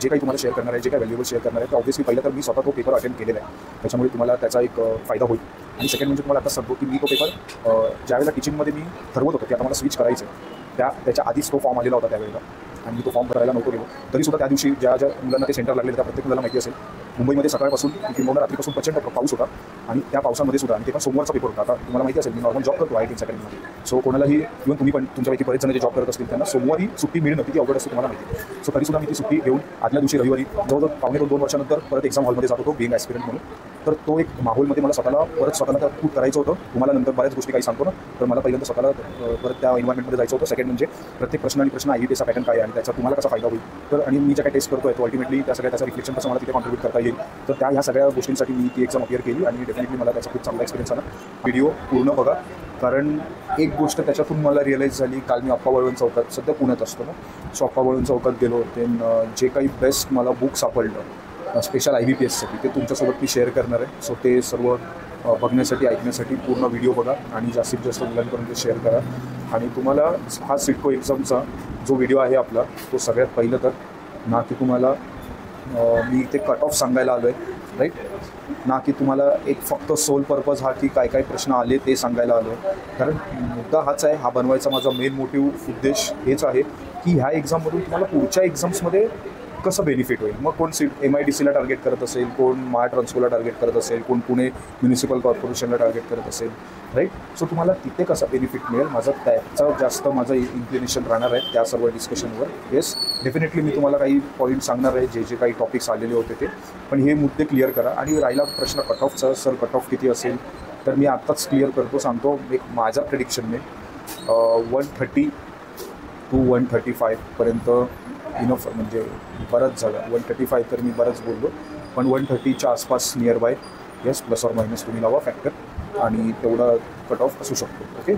जे काही तुम्हाला शेअर करणार आहे, जे काही व्हॅल्युएबल शेअर करणार आहे, तर ऑब्व्हियसली पहिलं तर मी स्वतः तो पेपर अटेंड केलेला आहे, त्याच्यामुळे तुम्हाला त्याचा एक फायदा होईल. आणि सेकंड म्हणजे तुम्हाला आता सांगतो की मी तो पेपर ज्यावेळेला टीचिंगमध्ये मी ठरवत होतो की आता मला स्विच करायचं त्याच्या आधीच तो फॉर्म आलेला होता त्यावेळेला, आणि मी तो फॉर्म भरायला नव्हतो गेलो तरीसुद्धा त्या दिवशी ज्या मुलांना ते सेंटर लागलेलं त्या प्रत्येक मुलाला माहिती असेल, मुंबईमध्ये सकाळपासून किंवा रात्रीपासून प्रचंड पाऊस होता, आणि त्या पावसामध्ये सुद्धा, आणि ते पण सोमवारचा पेपर होता. आता तुम्हाला माहिती असेल मी नॉर्मल जॉब करतो IIT अकॅडमीमध्ये, सो कोणालाही इव्हन तुम्ही पण तुमच्यापैकी बरेच जण जे जॉब करत असतील त्यांना सोमवारी सुट्टी मिळणं किती अवघड असते तुम्हाला माहिती. सो तरीसुद्धा मी ती सुट्टी घेऊन आदल्या दिवशी रविवारी जवळजवळ पावणे 2 वर्षानंतर परत एक्झाम हॉलमध्ये जात होतो बिंग ॲस्पिरंट म्हणून. तर तो एक माहोलमध्ये मला स्वतःला त्या खूप करायचं होतं. तुम्हाला नंतर बऱ्याच गोष्टी काही सांगतो ना, तर मला पहिल्यांदा स्वतःला परत त्या एन्व्हायरमेंटमध्ये जायचं होतं. सेकंड म्हणजे प्रत्येक प्रश्न आणि प्रश्न IITचा पॅटर्न काय आहे आणि त्याचा तुम्हाला कसा फायदा होईल, तर आणि मी ज्या काही टेस्ट करतोय तो अल्टिमेटली त्याचा रिफ्लेक्शन कसं मला तिथे कॉन्ट्रीब्यूट करता येईल, तर ह्या सगळ्या गोष्टींसाठी मी ती एक्झाम अपिअर केली, आणि डेफिनेटली मला त्याचा खूप चांगला एक्सपिरियन्स आला. व्हिडिओ पूर्ण बघा, कारण एक गोष्ट त्याच्यातून मला रिअलाईज झाली. काल मी अप्पा वळवण चौकात, सध्या पुण्यात असतो ना, सो अप्पा वळवण चौकात गेलो होते. जे काही बेस्ट मला बुक सापडलं स्पेशल IBPSसाठी ते तुमच्यासोबत मी शेअर करणार आहे. सो ते सर्व बघण्यासाठी ऐकण्यासाठी पूर्ण व्हिडिओ बघा आणि जास्तीत जास्त मुलांपर्यंत शेअर करा. आणि तुम्हाला हा सिडको एक्झामचा जो व्हिडिओ आहे आपला, तो सगळ्यात पहिलं तर ना की तुम्हाला मी इथे कट ऑफ सांगायला आलो आहे, राईट, ना की तुम्हाला एक फक्त सोल पर्पज हा की काय काय प्रश्न आले ते सांगायला आलो आहे. कारण मुद्दा हाच आहे, हा बनवायचा माझा मेन मोटिव्ह उद्देश हेच आहे की ह्या एक्झाममधून तुम्हाला पुढच्या एक्झाम्समध्ये कसं बेनिफिट होईल. मग कोण MIDCला टार्गेट करत असेल, कोण महाट्रान्सकोला टार्गेट करत असेल, कोण पुणे म्युनिसिपल कॉर्पोरेशनला टार्गेट करत असेल, राईट. सो तुम्हाला तिथे कसा बेनिफिट मिळेल, त्याचा जास्त माझं इन्क्लिनेशन राहणार आहे त्या सर्व डिस्कशनवर. येस, डेफिनेटली मी तुम्हाला काही पॉईंट सांगणार आहे, जे काही टॉपिक्स आलेले होते ते, पण हे मुद्दे क्लिअर करा. आणि राहिला प्रश्न कट ऑफचा, सर कट ऑफ किती असेल, तर मी आत्ताच क्लिअर करतो, सांगतो. एक माझ्या प्रेडिक्शनने 130 to 135 पर्यंत इनफ, म्हणजे बरंच झालं. 135 तर मी बरंच बोललो, पण 130च्या आसपास near by, yes, plus or minus तुम्ही लावा फॅक्टर, आणि तेवढा कट ऑफ असू शकतो. ओके,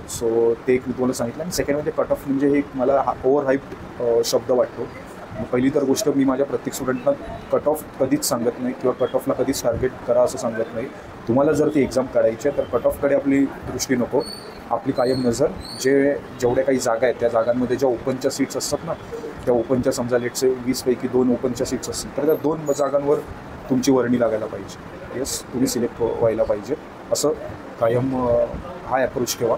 सो ते एक मी तुम्हाला सांगितलं. आणि सेकंड म्हणजे कट ऑफ म्हणजे हे मला ओव्हर हाईप शब्द वाटतो. पहिली तर गोष्ट, मी माझ्या प्रत्येक स्टुडंटना कट ऑफ कधीच सांगत नाही किंवा कट ऑफला कधीच टार्गेट करा असं सांगत नाही. तुम्हाला जर ती एक्झाम काढायची आहे तर कट ऑफकडे आपली दृष्टी नको, आपली कायम नजर जेवढ्या काही जागा आहेत त्या जागांमध्ये ज्या ओपनच्या सीट्स असतात ना, त्या ओपनच्या समजा लेटचे 20 पैकी 2 ओपनच्या सीट्स असतील तर त्या 2 जागांवर तुमची वर्णी लागायला पाहिजे. येस, तुम्ही सिलेक्ट व्हायला पाहिजे, असं कायम हा अप्रोच ठेवा.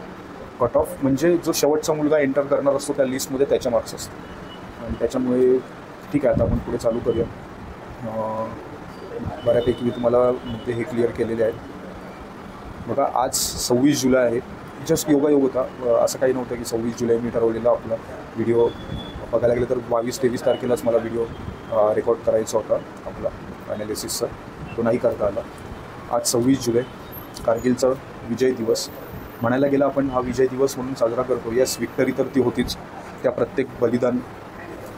कट ऑफ म्हणजे जो शेवटचा मुलगा एंटर करणार असतो त्या लिस्टमध्ये त्याच्या मार्क्स असतात, आणि त्याच्यामुळे ठीक आहे. आता आपण पुढे चालू करूया. बऱ्यापैकी मी तुम्हाला मुद्दे हे क्लिअर केलेले आहेत. बघा, आज 26 जुलै आहे. जस्ट योगायोग होता, असं काही नव्हतं की 26 जुलै मी ठरवलेला आपला व्हिडिओ. बघायला गेलं तर 22-23 तारखेलाच मला व्हिडिओ रेकॉर्ड करायचा होता आपला ॲनालिसिसचा, तो नाही करता आला. आज 26 जुलै, कारगिलचा विजय दिवस. म्हणायला गेला आपण हा विजय दिवस म्हणून साजरा करतो. यस, विक्टरी तर ती होतीच, त्या प्रत्येक बलिदान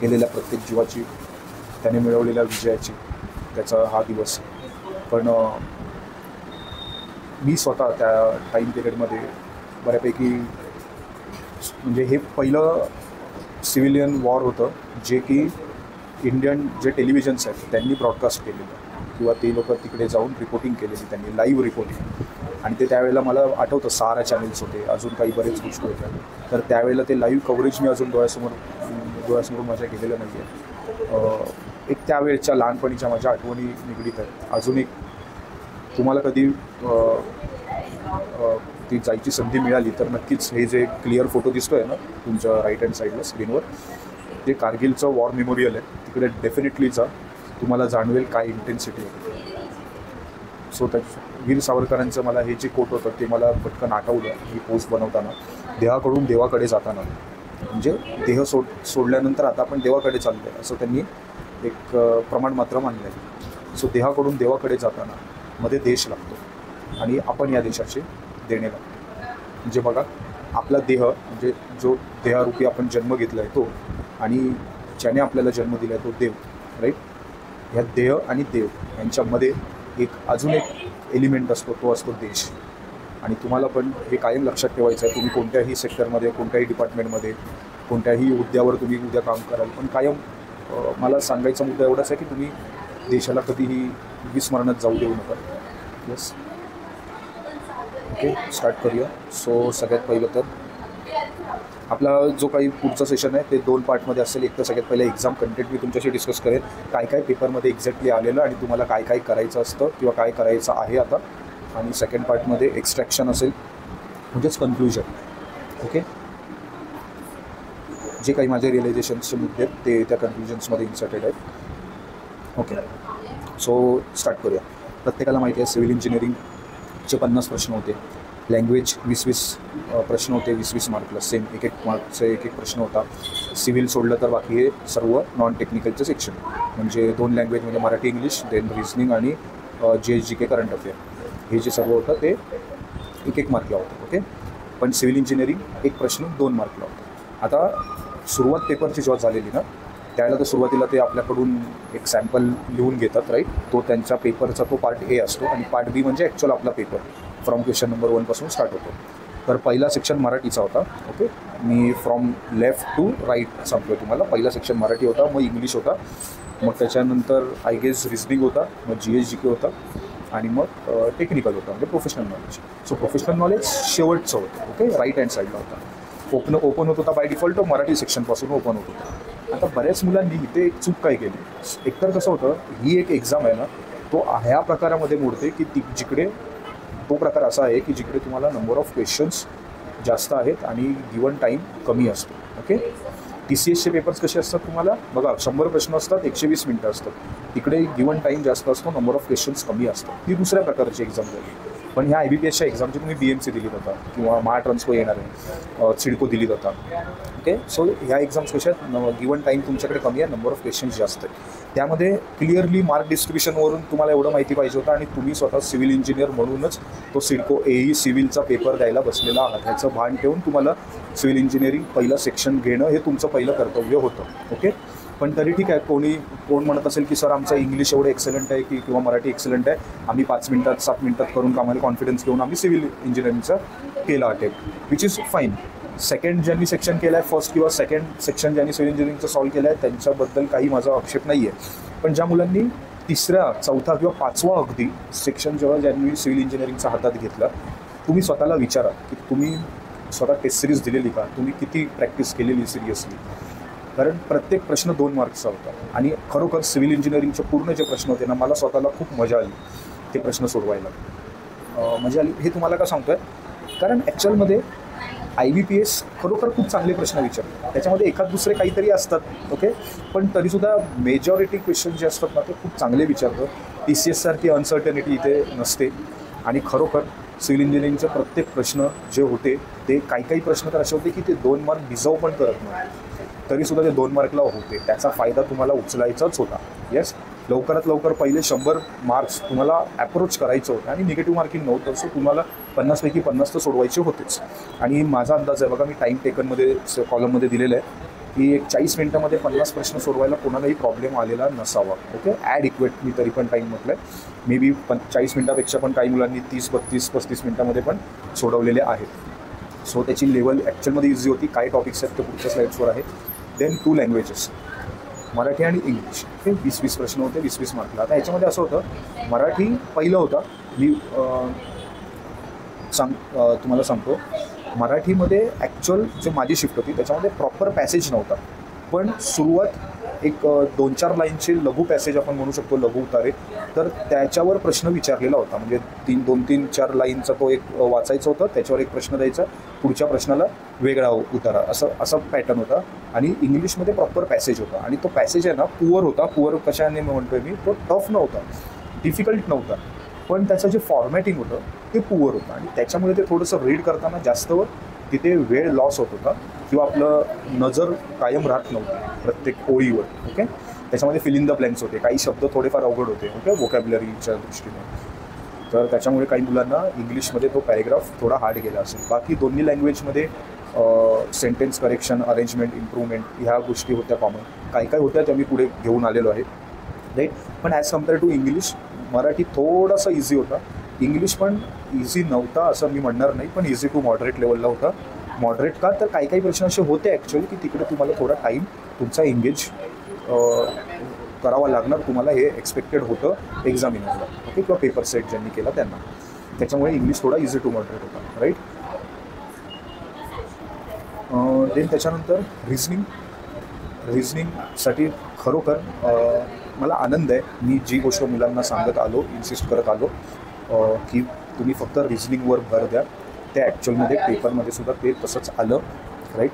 केलेल्या प्रत्येक जीवाची, त्याने मिळवलेल्या विजयाची, त्याचा हा दिवस. पण मी स्वतः त्या टाईम पिरियडमध्ये बऱ्यापैकी, म्हणजे हे पहिलं सिव्हिलियन वॉर होतं जे की इंडियन जे टेलिव्हिजन्स आहेत त्यांनी ब्रॉडकास्ट केलेलं, किंवा ते लोक तिकडे जाऊन रिपोर्टिंग केलेली त्यांनी, लाईव्ह रिपोर्टिंग. आणि ते त्यावेळेला मला आठवतं 6 चॅनल्स होते, अजून काही बरेच गोष्टी होत्या. तर त्यावेळेला ते लाईव्ह कव्हरेज मी अजून डोळ्यासमोर माझ्या केलेलं नाही आहे. एक त्यावेळेच्या लहानपणीच्या माझ्या आठवणी निगडीत आहेत. अजून एक, तुम्हाला कधी ती जायची संधी मिळाली तर नक्कीच हे जे क्लिअर फोटो दिसतो आहे ना तुमच्या राईट हँड साईडला स्क्रीनवर, ते कारगिलचं वॉर मेमोरियल आहे. तिकडे डेफिनेटली जा, तुम्हाला जाणवेल काय इंटेन्सिटी होती. सो त्या वीर सावरकरांचं मला हे जे कोट होतं ते मला पटकन आठवलं ही पोस्ट बनवताना. देहाकडून देवाकडे जाताना, म्हणजे देह सोडल्यानंतर आता आपण देवाकडे चाललो आहे असं त्यांनी एक प्रमाण मात्र मानलं आहे. सो देहाकडून देवाकडे जाताना मध्ये देश लागतो, आणि आपण या देशाचे देणे लागतो. म्हणजे बघा, आपला देह म्हणजे जो देहारूपी आपण जन्म घेतला आहे तो, आणि ज्याने आपल्याला जन्म दिला आहे तो देव, राईट. ह्या देह आणि देव यांच्यामध्ये अजून एक एलिमेंट असतो, तो असतो देश. आणि तुम्हाला पण हे कायम लक्षात ठेवायचं आहे. तुम्ही कोणत्याही सेक्टरमध्ये, कोणत्याही डिपार्टमेंटमध्ये, कोणत्याही हुद्द्यावर तुम्ही उद्या काम कराल, पण कायम मला सांगायचा मुद्दा एवढाच आहे की तुम्ही देशाला कधीही विस्मरणात जाऊ देऊ नका. येस, ओके, स्टार्ट करूया. सो सगळ्यात पहिलं तर आपला जो काही पुढचं सेशन आहे ते 2 पार्टमध्ये असेल. एक तर सगळ्यात पहिले एक्झाम कंटेंट मी तुमच्याशी डिस्कस करेन, काय काय पेपरमध्ये एक्झॅक्टली आलेलं आणि तुम्हाला काय काय करायचं असतं किंवा काय करायचं आहे आता. आणि सेकंड पार्टमध्ये एक्स्ट्रॅक्शन असेल, म्हणजेच कन्क्लुजन. ओके, जे काही माझे रिअलायझेशन्सचे मुद्दे आहेत ते त्या कन्क्लुजन्समध्ये इन्सर्टेड आहेत. ओके, सो स्टार्ट करूया. प्रत्येकाला माहिती आहे सिव्हिल इंजिनिअरिंगचे 50 प्रश्न होते. लँग्वेज 20-20 प्रश्न होते, 20-20 मार्कला. सेम 1-1 मार्कचे 1-1 प्रश्न होता. सिव्हिल सोडलं तर बाकी हे सर्व नॉन टेक्निकलचं सेक्शन, म्हणजे 2 लँग्वेज म्हणजे मराठी इंग्लिश, देन रिझनिंग आणि GS-GK करंट अफेअर, हे जे सर्व होतं ते 1-1 मार्कला होतं. ओके, पण सिव्हिल इंजिनिअरिंग 1 प्रश्न 2 मार्कला होता. आता सुरुवात पेपरची जेव्हा झालेली ना, त्यावेळेला तर सुरुवातीला ते आपल्याकडून एक सॅम्पल लिहून घेतात, राईट. तो त्यांच्या पेपरचा तो पार्ट ए असतो आणि पार्ट बी म्हणजे ॲक्च्युअल आपला पेपर फ्रॉम क्वेश्चन नंबर 1 पासून स्टार्ट होतो. तर पहिला सेक्शन मराठीचा होता. ओके, मी फ्रॉम लेफ्ट टू राईट सांगतो तुम्हाला. पहिला सेक्शन मराठी होता, मग इंग्लिश होता, मग त्याच्यानंतर आय गेस रिझनिंग होता, मग GS-GK होता आणि मग टेक्निकल होता म्हणजे professional knowledge. So professional knowledge शेवटचं होतं. ओके, राईट हँड साईडला होता. ओपन होत होता बाय डिफॉल्ट, मराठी सेक्शनपासून ओपन होत होता. आता बऱ्याच मुलांनी इथे एक चूक काय केली, एकतर कसं होतं, ही एक एक्झाम आहे ना, तो ह्या प्रकारामध्ये मोडते की जिकडे तो प्रकार असा आहे की जिकडे तुम्हाला नंबर ऑफ क्वेश्चन्स जास्त आहेत आणि गिवन टाईम कमी असतो. ओके, TCSचे पेपर्स कसे असतात तुम्हाला बघा, 100 प्रश्न असतात, 120 मिनटं असतात. तिकडे गिवन टाईम जास्त असतो, नंबर ऑफ क्वेश्चन्स कमी असतात. ती दुसऱ्या प्रकारची एक्झाम झाली. पण ह्या IBPSच्या एक्झामची तुम्ही BMC दिली होता किंवा महाट्रान्सको येणार आहे, सिडको दिली होता. ओके, सो ह्या एक्झाम्स कशा आहेत, गिवन टाईम तुमच्याकडे कमी आहे, नंबर ऑफ क्वेश्चन्स जास्त आहे. त्यामध्ये क्लिअरली मार्क डिस्ट्रिब्युशनवरून तुम्हाला एवढं माहिती पाहिजे होतं आणि तुम्ही स्वतः सिव्हिल इंजिनियर म्हणूनच तो सिडको AE सिव्हिलचा पेपर द्यायला बसलेला आहात. ह्याचं भान ठेवून तुम्हाला सिव्हिल इंजिनिअरिंग पहिलं सेक्शन घेणं हे तुमचं पहिलं कर्तव्य होतं. ओके, पण तरी ठीक आहे, कोण म्हणत असेल की सर आमचं इंग्लिश एवढं एक्सलंट आहे की किंवा मराठी एक्सलंट आहे, आम्ही 5 मिनटात 7 मिनटात करून आम्हाला कॉन्फिडन्स घेऊन आम्ही सिव्हिल इंजिनिअरिंगचा केला attempt, which is fine. Second ज्यांनी सेक्शन केलं आहे, फर्स्ट किंवा सेकंड सेक्शन ज्यांनी सिव्हिल इंजिनिअरिंगचं सॉल्व केलं आहे त्यांच्याबद्दल काही माझा आक्षेप नाही आहे. पण ज्या मुलांनी 3ऱ्या 4था किंवा 5वा अगदी सेक्शन जेव्हा ज्यांनी सिव्हिल इंजिनिअरिंगचा हातात घेतला, तुम्ही स्वतःला विचारा की तुम्ही स्वतः टेस्ट सिरीज दिलेली का, तुम्ही किती प्रॅक्टिस केलेली सिरियसली. कारण प्रत्येक प्रश्न 2 मार्क्सचा होता आणि खरोखर सिव्हिल इंजिनिअरिंगचे पूर्ण जे प्रश्न होते ना, मला स्वतःला खूप मजा आली ते प्रश्न सोडवायला. मजा आली हे तुम्हाला का सांगतो आहे, कारण ॲक्च्युअलमध्ये IBPS खरोखर खूप चांगले प्रश्न विचारतात. त्याच्यामध्ये एखाद दुसरे काहीतरी असतात. ओके, पण तरीसुद्धा मेजॉरिटी क्वेश्चन जे असतात ना ते खूप चांगले विचारतं. TCS सारखी अनसर्टनिटी इथे नसते. आणि खरोखर सिव्हिल इंजिनिअरिंगचे प्रत्येक प्रश्न जे होते ते काही प्रश्न तर असे होते की ते 2 मार्क डिझर्व पण करत नाही, तरीसुद्धा ते 2 मार्कला होते. त्याचा फायदा तुम्हाला उचलायचाच होता. येस, लवकरात लवकर पहिले 100 मार्क्स तुम्हाला ॲप्रोच करायचं होतं आणि निगेटिव्ह मार्किंग नव्हतं. सो तुम्हाला 50 पैकी 50 तर सोडवायचे होतेच. आणि माझा अंदाज आहे बघा, मी टाईम टेकनमध्ये कॉलममध्ये दिलेलं आहे की एक 40 मिनटामध्ये 50 प्रश्न सोडवायला कोणालाही प्रॉब्लेम आलेला नसावा. ओके, ॲडिक्वेट मी तरी पण टाईम म्हटलं आहे. मे बी 40 मिनटापेक्षा पण काही मुलांनी 30-32-35 मिनटामध्ये पण सोडवलेले आहेत. सो त्याची लेवल ॲक्च्युअलमध्ये इझी होती. काही टॉपिक्स आहेत ते पुढच्या स्लाईड्सवर आहे. देन 2 लँग्वेजेस, मराठी आणि इंग्लिश. हे 20-20 प्रश्न होते, 20-20 मार्कला. आता ह्याच्यामध्ये असं होतं, मराठी पहिलं होतं, मी तुम्हाला सांगतो, मराठीमध्ये ॲक्च्युअल जे माझी शिफ्ट होती त्याच्यामध्ये प्रॉपर पॅसेज नव्हता, पण सुरुवात एक 2-4 लाईनचे लघु पॅसेज आपण म्हणू शकतो, लघु उतारे, तर त्याच्यावर प्रश्न विचारलेला होता. म्हणजे 2-3-4 लाईनचा तो एक वाचायचं होतं, त्याच्यावर एक प्रश्न द्यायचा, पुढच्या प्रश्नाला वेगळा उतारा, असा पॅटर्न होता. आणि इंग्लिशमध्ये प्रॉपर पॅसेज होता आणि तो पॅसेज आहे ना पुअर होता. पुअर कशाने म्हणतोय मी, तो टफ नव्हता, डिफिकल्ट नव्हता, पण त्याचं जे फॉर्मॅटिंग होतं ते पुअर होतं आणि त्याच्यामुळे ते थोडंसं रीड करताना जास्त तिथे वेळ लॉस होत होता किंवा आपलं नजर कायम राहत नव्हती प्रत्येक ओळीवर. ओके, त्याच्यामध्ये फिल इन द ब्लँक्स होते, काही शब्द थोडेफार अवघड होते. ओके, व्होकॅब्युलरीच्या दृष्टीने. तर त्याच्यामुळे काही मुलांना इंग्लिशमध्ये तो पॅरेग्राफ थोडा हार्ड गेला असेल. बाकी दोन्ही लँग्वेजमध्ये सेंटेन्स करेक्शन, अरेंजमेंट, इम्प्रूव्हमेंट ह्या गोष्टी होत्या कॉमन. काही होत्या त्या मी पुढे घेऊन आलेलो आहे, राईट. पण as compare to English, Marathi थोडासा इझी होता. इंग्लिश पण इझी नव्हता असं मी म्हणणार नाही, पण इझी टू मॉडरेट लेवलला होता. मॉडरेट का, तर काही प्रश्न असे होते ॲक्च्युअली की तिकडे तुम्हाला थोडा टाईम तुमचा एंगेज करावा लागणार, तुम्हाला हे एक्सपेक्टेड होतं एक्झामिनरला. ओके, किंवा पेपर सेट ज्यांनी केला त्यांना. त्याच्यामुळे इंग्लिश थोडा इझी टू मॉडरेट होता, राईट. देन त्याच्यानंतर रिझनिंगसाठी खरोखर मला आनंद आहे. मी जी गोष्ट मुलांना सांगत आलो, इन्सिस्ट करत आलो की तुम्ही फक्त रिझनिंगवर भर द्या, ते ॲक्च्युअलमध्ये पेपरमध्ये सुद्धा ते तसंच आलं, राईट.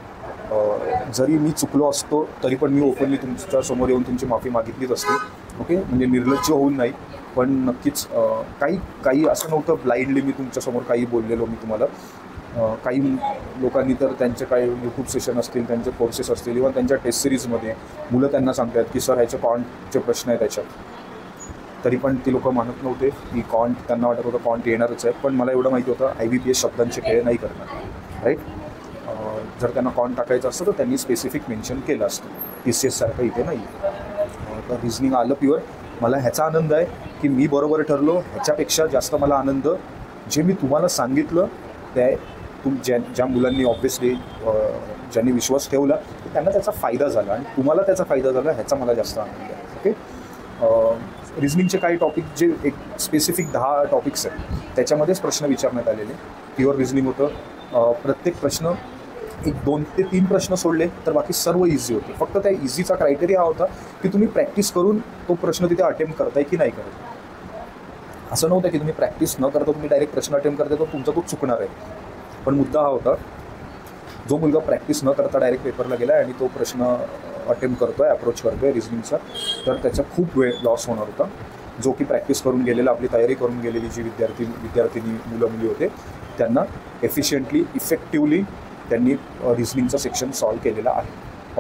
जरी मी चुकलो असतो तरी पण मी ओपनली तुमच्या समोर येऊन तुमची माफी मागितलीच असते, ओके. म्हणजे निर्लज्ज होऊन नाही, पण नक्कीच काही असं नव्हतं ब्लाइंडली मी तुमच्यासमोर काही बोललेलो मी तुम्हाला. काही लोकांनी तर त्यांचे काही यूट्यूब सेशन असतील, त्यांचे कोर्सेस असतील, किंवा त्यांच्या टेस्ट सिरीजमध्ये मुलं त्यांना सांगतात की सर ह्याचे कॉन्टचे प्रश्न आहे त्याच्यात, तरी पण ती लोकं मानत नव्हते की कॉन्ट, त्यांना वाटत होतं कॉन्ट येणारच आहे. पण मला एवढं माहिती होतं IBPS शब्दांचे खेळ नाही करणार, राईट. जर त्यांना कॉन्ट टाकायचं असतं तर त्यांनी स्पेसिफिक मेन्शन केलं असतं, TCS सारखं इथे नाही. तर रिझनिंग आलं प्युअर. मला ह्याचा आनंद आहे की मी बरोबर ठरलो. ह्याच्यापेक्षा जास्त मला आनंद जे मी तुम्हाला सांगितलं ते ज्या मुलांनी ऑब्व्हियसली ज्यांनी विश्वास ठेवला त्यांना त्याचा फायदा झाला आणि तुम्हाला त्याचा फायदा झाला, ह्याचा मला जास्त आनंद आहे, ओके. रिझनिंगचे काही टॉपिक जे एक स्पेसिफिक 10 टॉपिक्स आहेत त्याच्यामध्येच प्रश्न विचारण्यात आलेले. प्युअर रिझनिंग होतं. प्रत्येक प्रश्न 2 ते 3 प्रश्न सोडले तर बाकी सर्व इझी होते. फक्त त्या इझीचा क्रायटेरिया हा होता की तुम्ही प्रॅक्टिस करून तो प्रश्न तिथे अटेम्प्ट करताय की नाही करत. असं नव्हतं की तुम्ही प्रॅक्टिस न करता तुम्ही डायरेक्ट प्रश्न अटेम्प्ट करताय तर तुमचा खूप चुकणार आहे. पण मुद्दा हा होता, जो मुलगा प्रॅक्टिस न करता डायरेक्ट पेपरला गेला आणि तो प्रश्न अटेम्प्ट करतो आहे, अप्रोच करतो आहे रिझनिंगचा, तर त्याचा खूप वेळ लॉस होणार होता. जो की प्रॅक्टिस करून गेलेला, आपली तयारी करून गेलेली जी विद्यार्थिनी मुलं मुली होते त्यांना एफिशियंटली, इफेक्टिवली त्यांनी रिझनिंगचा सेक्शन सॉल्व केलेला आहे,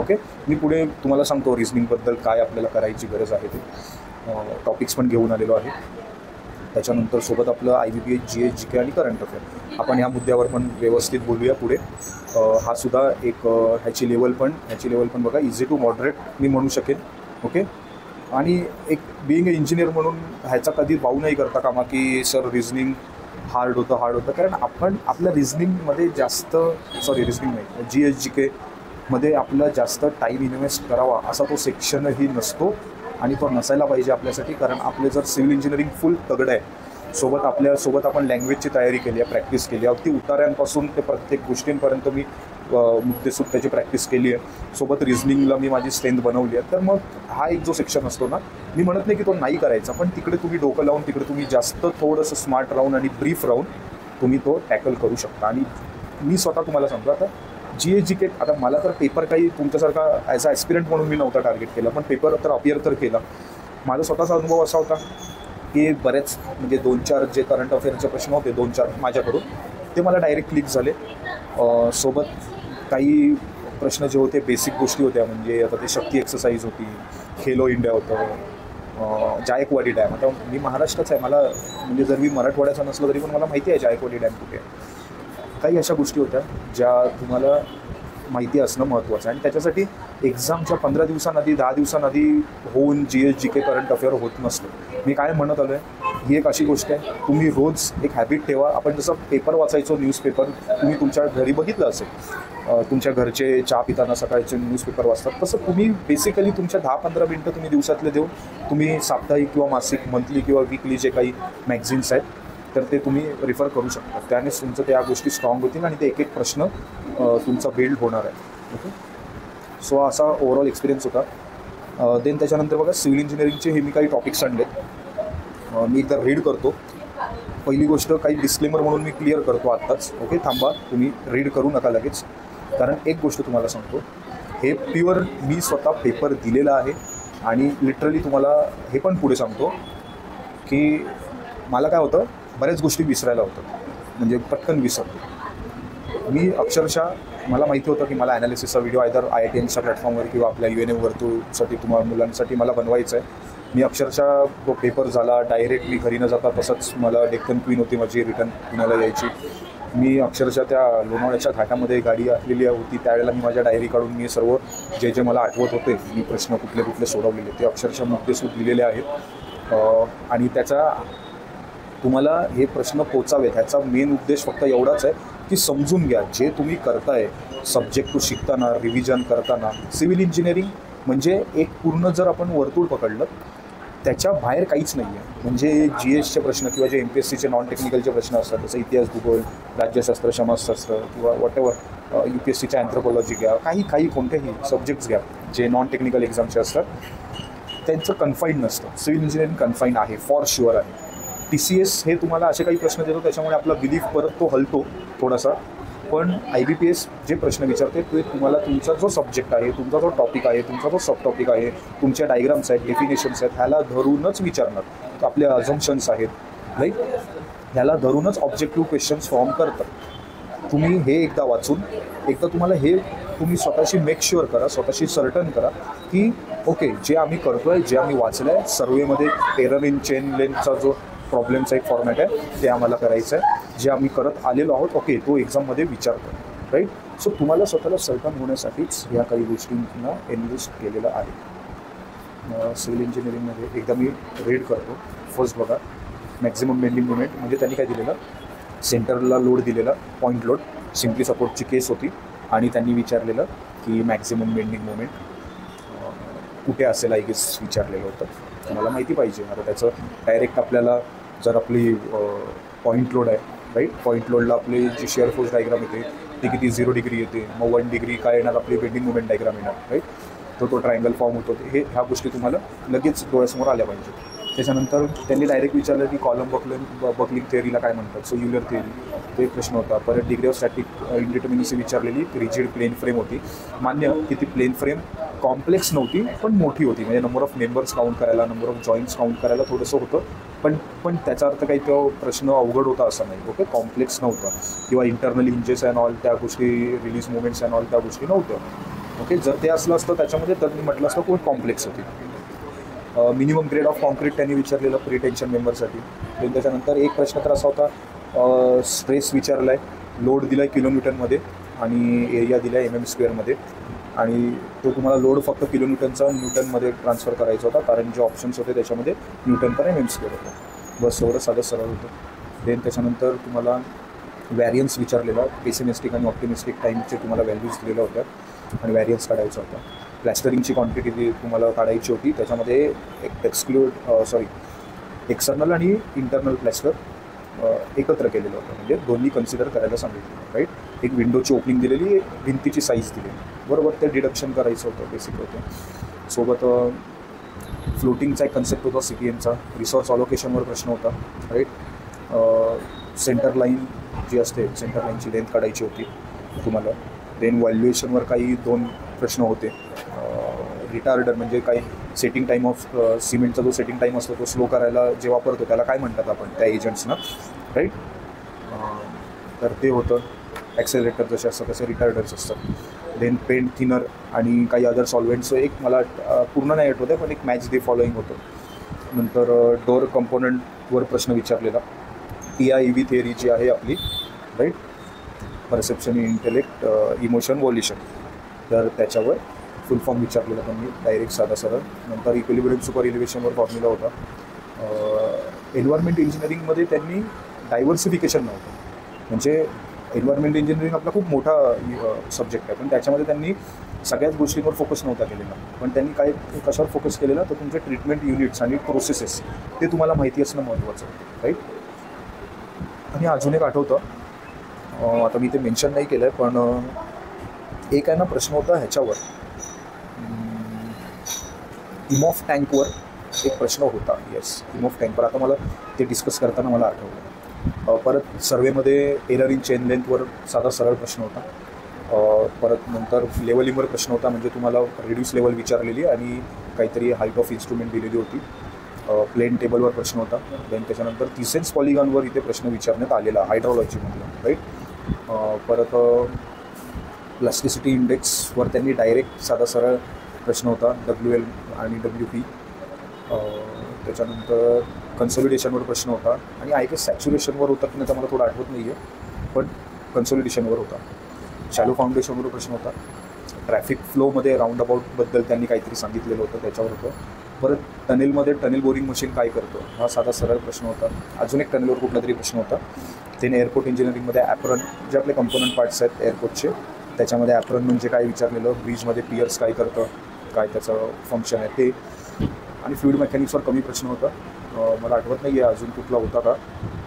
ओके. मी पुढे तुम्हाला सांगतो रिझनिंगबद्दल काय आपल्याला करायची गरज आहे ते. टॉपिक्स पण घेऊन आलेलो आहे. त्याच्यानंतर सोबत आपलं IBPS, GS, GK आणि करंट अफेअर. आपण ह्या मुद्द्यावर पण व्यवस्थित बोलूया पुढे. हा सुद्धा एक ह्याची लेवल पण बघा इझी टू मॉडरेट मी म्हणू शकेन, ओके. आणि एक बिईंग ए इंजिनियर म्हणून ह्याचा कधी वाऊ नाही करता कामा की सर रिझनिंग हार्ड होतं. कारण आपण आपल्या रिझनिंगमध्ये रिझनिंग नाही, GS, GK मध्ये आपला जास्त टाईम इन्व्हेस्ट करावा असा तो सेक्शनही नसतो आणि तो नसायला पाहिजे आपल्यासाठी. कारण आपले जर सिव्हिल इंजिनिअरिंग फुल तगडं आहे, सोबत आपण लँग्वेजची तयारी केली आहे, प्रॅक्टिस केली आहे, अगदी उतार्यांपासून ते प्रत्येक गोष्टींपर्यंत मी मुद्देसूद त्याची प्रॅक्टिस केली आहे, सोबत रिझनिंगला मी माझी स्ट्रेंथ बनवली आहे. तर मग हा एक जो सेक्शन असतो ना, मी म्हणत नाही की तो नाही करायचा, पण तिकडे तुम्ही डोकं लावून, तिकडे तुम्ही जास्त थोडंसं स्मार्ट राहून आणि ब्रीफ राहून तुम्ही तो टॅकल करू शकता. आणि मी स्वतः तुम्हाला सांगतो, आता GS, GK, आता मला तर पेपर काही तुमच्यासारखा ॲज अ ॲस्पिरंट म्हणून मी नव्हता टार्गेट केला, पण पेपर तर अपियर तर केला. माझा स्वतःचा अनुभव असा होता की बरेच म्हणजे 2-4 जे करंट अफेअरचे प्रश्न होते, 2-4 माझ्याकडून, ते मला डायरेक्ट क्लिक झाले. सोबत काही प्रश्न जे होते बेसिक गोष्टी होत्या, म्हणजे आता ते शक्ती एक्सरसाइज होती, खेलो इंडिया होतं, जायकवाडी डॅम. आता मी महाराष्ट्राचा आहे, मला म्हणजे जर मी मराठवाड्याचा नसलो तरी पण मला माहिती आहे जायकवाडी डॅम कुठे आहे. काही अशा गोष्टी होत्या ज्या तुम्हाला माहिती असणं महत्त्वाचं आहे. आणि त्याच्यासाठी एक्झामच्या 15 दिवसांआधी, 10 दिवसांआधी होऊन GS, GK, करंट अफेअर होत नसतं. मी काय म्हणत आलो आहे, ही एक अशी गोष्ट आहे, तुम्ही रोज एक हॅबिट ठेवा. आपण जसं पेपर वाचायचो, न्यूजपेपर तुम्ही तुमच्या घरी बघितलं असेल, तुमच्या घरचे चहा पिताना सकाळचे न्यूजपेपर वाचतात, तसं तुम्ही बेसिकली तुमच्या 10-15 मिनटं तुम्ही दिवसातले देऊन तुम्ही साप्ताहिक किंवा मासिक, मंथली किंवा वीकली जे काही मॅगझिन्स आहेत तर ते तुम्ही रिफर करू शकता. त्यानेच तुमचं त्या गोष्टी स्ट्रॉंग होतील आणि ते एक एक प्रश्न तुमचा बिल्ड होणार आहे, ओके. सो असा ओव्हरऑल एक्सपिरियन्स होता. देन त्याच्यानंतर बघा सिव्हिल इंजिनिअरिंगचे हे मी काही टॉपिक्स आणले, मी एकदा रीड करतो. पहिली गोष्ट काही डिस्क्लेमर म्हणून मी क्लिअर करतो आत्ताच, ओके. थांबा, तुम्ही रीड करू नका लगेच, कारण एक गोष्ट तुम्हाला सांगतो, हे प्युअर मी स्वतः पेपर दिलेला आहे आणि लिटरली तुम्हाला हे पण पुढे सांगतो की मला काय होतं, बऱ्याच गोष्टी विसरायला होतं, म्हणजे पटकन विसरतो मी अक्षरशः. मला माहिती होतं की मला ॲनालिसिसचा व्हिडिओ आयदर IITच्या प्लॅटफॉर्मवर किंवा आपल्या UNM वर्तुळसाठी तुम्हाला मुलांसाठी मला बनवायचं आहे. मी अक्षरशः तो पेपर झाला, डायरेक्ट मी घरी न जाता तसंच मला डेक्कन क्वीन होती माझी, रिटर्न पुण्याला यायची. मी अक्षरशः त्या लोणावळ्याच्या घाटामध्ये गाडी आखलेली होती, त्यावेळेला मी माझ्या डायरी काढून मी सर्व जे मला आठवत होते, मी प्रश्न कुठले सोडवलेले ते अक्षरशः मुद्देसूद लिहिलेले आहेत. आणि त्याचा तुम्हाला हे प्रश्न पोचावेत ह्याचा मेन उद्देश फक्त एवढाच आहे की समजून घ्या, जे तुम्ही करताय सब्जेक्ट टू शिकताना, रिव्हिजन करताना. सिव्हिल इंजिनिअरिंग म्हणजे एक पूर्ण जर आपण वर्तुळ पकडलं त्याच्या बाहेर काहीच नाही आहे. म्हणजे GSचे प्रश्न किंवा जे MPSCचे नॉन टेक्निकलचे प्रश्न असतात, जसं इतिहास, भूगोल, राज्यशास्त्र, समाजशास्त्र किंवा वॉटेवर, UPSCच्या अँथ्रोपॉलॉजी घ्या, काही कोणतेही सब्जेक्ट्स घ्या जे नॉन टेक्निकल एक्झामचे असतात, त्यांचं कन्फाईन नसतं. सिव्हिल इंजिनिअरिंग कन्फाईन आहे, फॉर शुअर आहे. TCS हे तुम्हाला असे काही प्रश्न देतो, त्याच्यामुळे आपला बिलीफ परत तो हलतो थोडासा. पण IBPS जे प्रश्न विचारते ते तुम्हाला तुमचा जो सब्जेक्ट आहे, तुमचा जो टॉपिक आहे, तुमचा जो सब टॉपिक आहे, तुमच्या डायग्राम्स आहेत, डेफिनेशन्स आहेत, ह्याला धरूनच विचारणार. आपले अझम्पशन्स आहेत, राईट, ह्याला धरूनच ऑब्जेक्टिव्ह क्वेश्चन्स फॉर्म करतात. तुम्ही हे एकदा वाचून, एकदा तुम्हाला हे तुम्ही स्वतःशी मेक शुअर करा, स्वतःशी सर्टन करा की ओके, जे आम्ही करतो आहे, जे आम्ही वाचलं आहे, सर्वेमध्ये एरर इन चेन लेंथचा जो प्रॉब्लेमचा एक फॉर्मॅट आहे ते आम्हाला करायचं आहे, जे आम्ही करत आलेलो आहोत, ओके, तो एक्झाममध्ये विचारतो, राईट. सो तुम्हाला स्वतःला सर्टन होण्यासाठीच ह्या काही गोष्टींना इन्व्हेस्ट केलेलं आहे. सिव्हिल इंजिनिअरिंगमध्ये एकदा मी रेड करतो. फर्स्ट बघा, मॅक्झिमम बेंडिंग मोमेंट म्हणजे त्यांनी काय दिलेलं, सेंटरला लोड दिलेला, पॉईंट लोड, सिम्पली सपोर्टची केस होती आणि त्यांनी विचारलेलं की मॅक्झिमम बेंडिंग मोमेंट कुठे असेल, आय गेस विचारलेलं होतं. मला माहिती पाहिजे. आता त्याचं डायरेक्ट आपल्याला जर आपली पॉईंट लोड आहे, राईट, पॉईंट लोडला आपली जी शेअर फोर्स डायग्राम येते ती किती 0 डिग्री येते, मग 1 डिग्री काय येणार, आपली बेंडिंग मोमेंट डायग्राम येणार, राईट. तो ट्रायंगल फॉर्म होतो. ह्या गोष्टी तुम्हाला लगेच डोळ्यासमोर आल्या पाहिजे. त्याच्यानंतर त्यांनी डायरेक्ट विचारलं की कॉलम बकलिंग थिअरीला काय म्हणतात, सो युलर थिअरी, तो एक प्रश्न होता. परत डिग्री ऑफ स्टॅटिक इंडिटर्मिनसी विचारलेली, रिजिड प्लेन फ्रेम होती. मान्य की ती प्लेन फ्रेम कॉम्प्लेक्स नव्हती पण मोठी होती, म्हणजे नंबर ऑफ मेंबर्स काउंट करायला, नंबर ऑफ जॉईंट्स काउंट करायला थोडंसं होतं, पण त्याचा अर्थ काही तो प्रश्न अवघड होता असं नाही. ओके, कॉम्प्लेक्स नव्हतं किंवा इंटरनल इंजेस अँड ऑल त्या गोष्टी, रिलीज मुवमेंट्स अँड ऑल त्या गोष्टी नव्हत्या. ओके, जर ते असलं असतं त्याच्यामध्ये तर मी म्हटलं असतं खूप कॉम्प्लेक्स होती. मिनिमम ग्रेड ऑफ कॉन्क्रीट त्यांनी विचारलेलं प्री टेन्शन मेंबरसाठी. त्याच्यानंतर एक प्रश्न तर असा होता, स्ट्रेस विचारला आहे, लोड दिला आहे किलोमीटरमध्ये आणि एरिया दिला आहे mm²मध्ये, आणि तो तुम्हाला लोड फक्त किलोमीटरचा न्यूटनमध्ये ट्रान्सफर करायचा होता, कारण जे ऑप्शन्स होते त्याच्यामध्ये न्यूटन पर mm² होतं. बस एवढं साधं सरळ होतं. देन त्याच्यानंतर तुम्हाला व्हॅरियन्स विचारलेला, पेसिमिस्टिक आणि ऑप्टिमिस्टिक टाईमचे तुम्हाला व्हॅल्यूज दिलेल्या होत्या आणि व्हॅरियन्स काढायचा होता. प्लॅस्टरिंगची क्वांटिटी तुम्हाला काढायची होती, त्याच्यामध्ये एक्सटर्नल आणि इंटरनल प्लॅस्टर एकत्र केलेलं होतं, म्हणजे दोन्ही कन्सिडर करायला सांगितलं, राईट. एक विंडोची ओपनिंग दिलेली, एक भिंतीची साईज दिलेली, बरोबर, ते डिडक्शन करायचं होतं बेसिक होतं. सोबत फ्लोटिंगचा एक कन्सेप्ट होता, CPMचा. रिसोर्स अलोकेशनवर प्रश्न होता, राईट. सेंटर लाईन जी असते, सेंटर लाईनची लेंथ काढायची होती तुम्हाला. देन व्हॅल्युएशनवर काही 2 प्रश्न होते. रिटार्डर म्हणजे काय, सेटिंग टाईम ऑफ सिमेंटचा जो सेटिंग टाईम असतो तो स्लो करायला जे वापरतो त्याला काय म्हणतात आपण, त्या एजंट्सना, राईट. तर ते होतं. ॲक्सेलरेटर जसे असतात तसे रिटार्डर्स असतात. देन पेंट थिनर आणि काही अदर सॉल्व्हेंट्सचं एक मला पूर्ण नाही आठवत आहे, पण एक मॅच दे फॉलोईंग होतं. नंतर डोअर कंपोनंटवर प्रश्न विचारलेला, PIV थिअरी जी आहे आपली, राईट, परसेप्शन, इंटेलेक्ट, इमोशन, व्हॉल्युशन, तर त्याच्यावर फुल फॉर्म विचारलेला त्यांनी डायरेक्ट साधा सरळ. नंतर इक्विलिब्रियम सुपर इलिव्हेशनवर फॉर्म्युला होता. एन्व्हायरमेंट इंजिनिअरिंगमध्ये त्यांनी डायव्हर्सिफिकेशन नव्हतं, म्हणजे एन्व्हायरमेंट इंजिनिअरिंग आपला खूप मोठा सब्जेक्ट आहे, पण त्याच्यामध्ये त्यांनी सगळ्याच गोष्टींवर फोकस नव्हता केलेला. पण त्यांनी काय कशावर फोकस केलेला, तर तुमचे ट्रीटमेंट युनिट्स आणि प्रोसेसेस ते तुम्हाला माहिती असणं महत्त्वाचं होतं, राईट. आणि अजून एक आठवतं, आता मी ते मेन्शन नाही केलं आहे, पण एक आहे ना प्रश्न होता ह्याच्यावर, इमॉफ टँकवर एक प्रश्न होता. येस, इमॉफ टँकवर. आता मला ते डिस्कस करताना मला आठवलं. परत सर्वेमध्ये एरर इन चेन लेंथवर साधा सरळ प्रश्न होता. परत नंतर लेवलिंगवर प्रश्न होता, म्हणजे तुम्हाला रिड्यूस लेवल विचारलेली आणि काहीतरी हाईट ऑफ इन्स्ट्रुमेंट दिलेली होती. प्लेन टेबलवर प्रश्न होता. देन त्याच्यानंतर थिसेन्स पॉलिगॉनवर इथे प्रश्न विचारण्यात आलेला, हायड्रॉलॉजीमधला, राईट. परत प्लास्टिसिटी इंडेक्सवर त्यांनी डायरेक्ट साधा सरळ प्रश्न होता, WL आणि WP. त्याच्यानंतर कन्सॉलिडेशनवर प्रश्न होता आणि आय गेस सॅच्युरेशनवर होता की नाही मला थोडं आठवत नाही आहे, पण कन्सॉलिडेशनवर होता. शॅलो फाउंडेशनवर प्रश्न होता. ट्रॅफिक फ्लोमध्ये राऊंड अबाउटबद्दल त्यांनी काहीतरी सांगितलेलं होतं, त्याच्यावर होतं. परत टनेलमध्ये टनेल बोरिंग मशीन काय करतं हा साधा सरळ प्रश्न होता. अजून एक टनेलवर कुठला तरी प्रश्न होता. देन एअरपोर्ट इंजिनिअरिंगमध्ये ॲप्रन, जे आपले कंपोनंट पार्ट्स आहेत एअरपोर्टचे, त्याच्यामध्ये ॲप्रन म्हणजे काय विचारलेलं, ब्रिजमध्ये पियर्स काय करतं, काय त्याचं फंक्शन आहे ते. आणि फ्लुइड मेकॅनिक्सवर कमी प्रश्न होता, मला आठवत नाही आहे अजून कुठला होता का,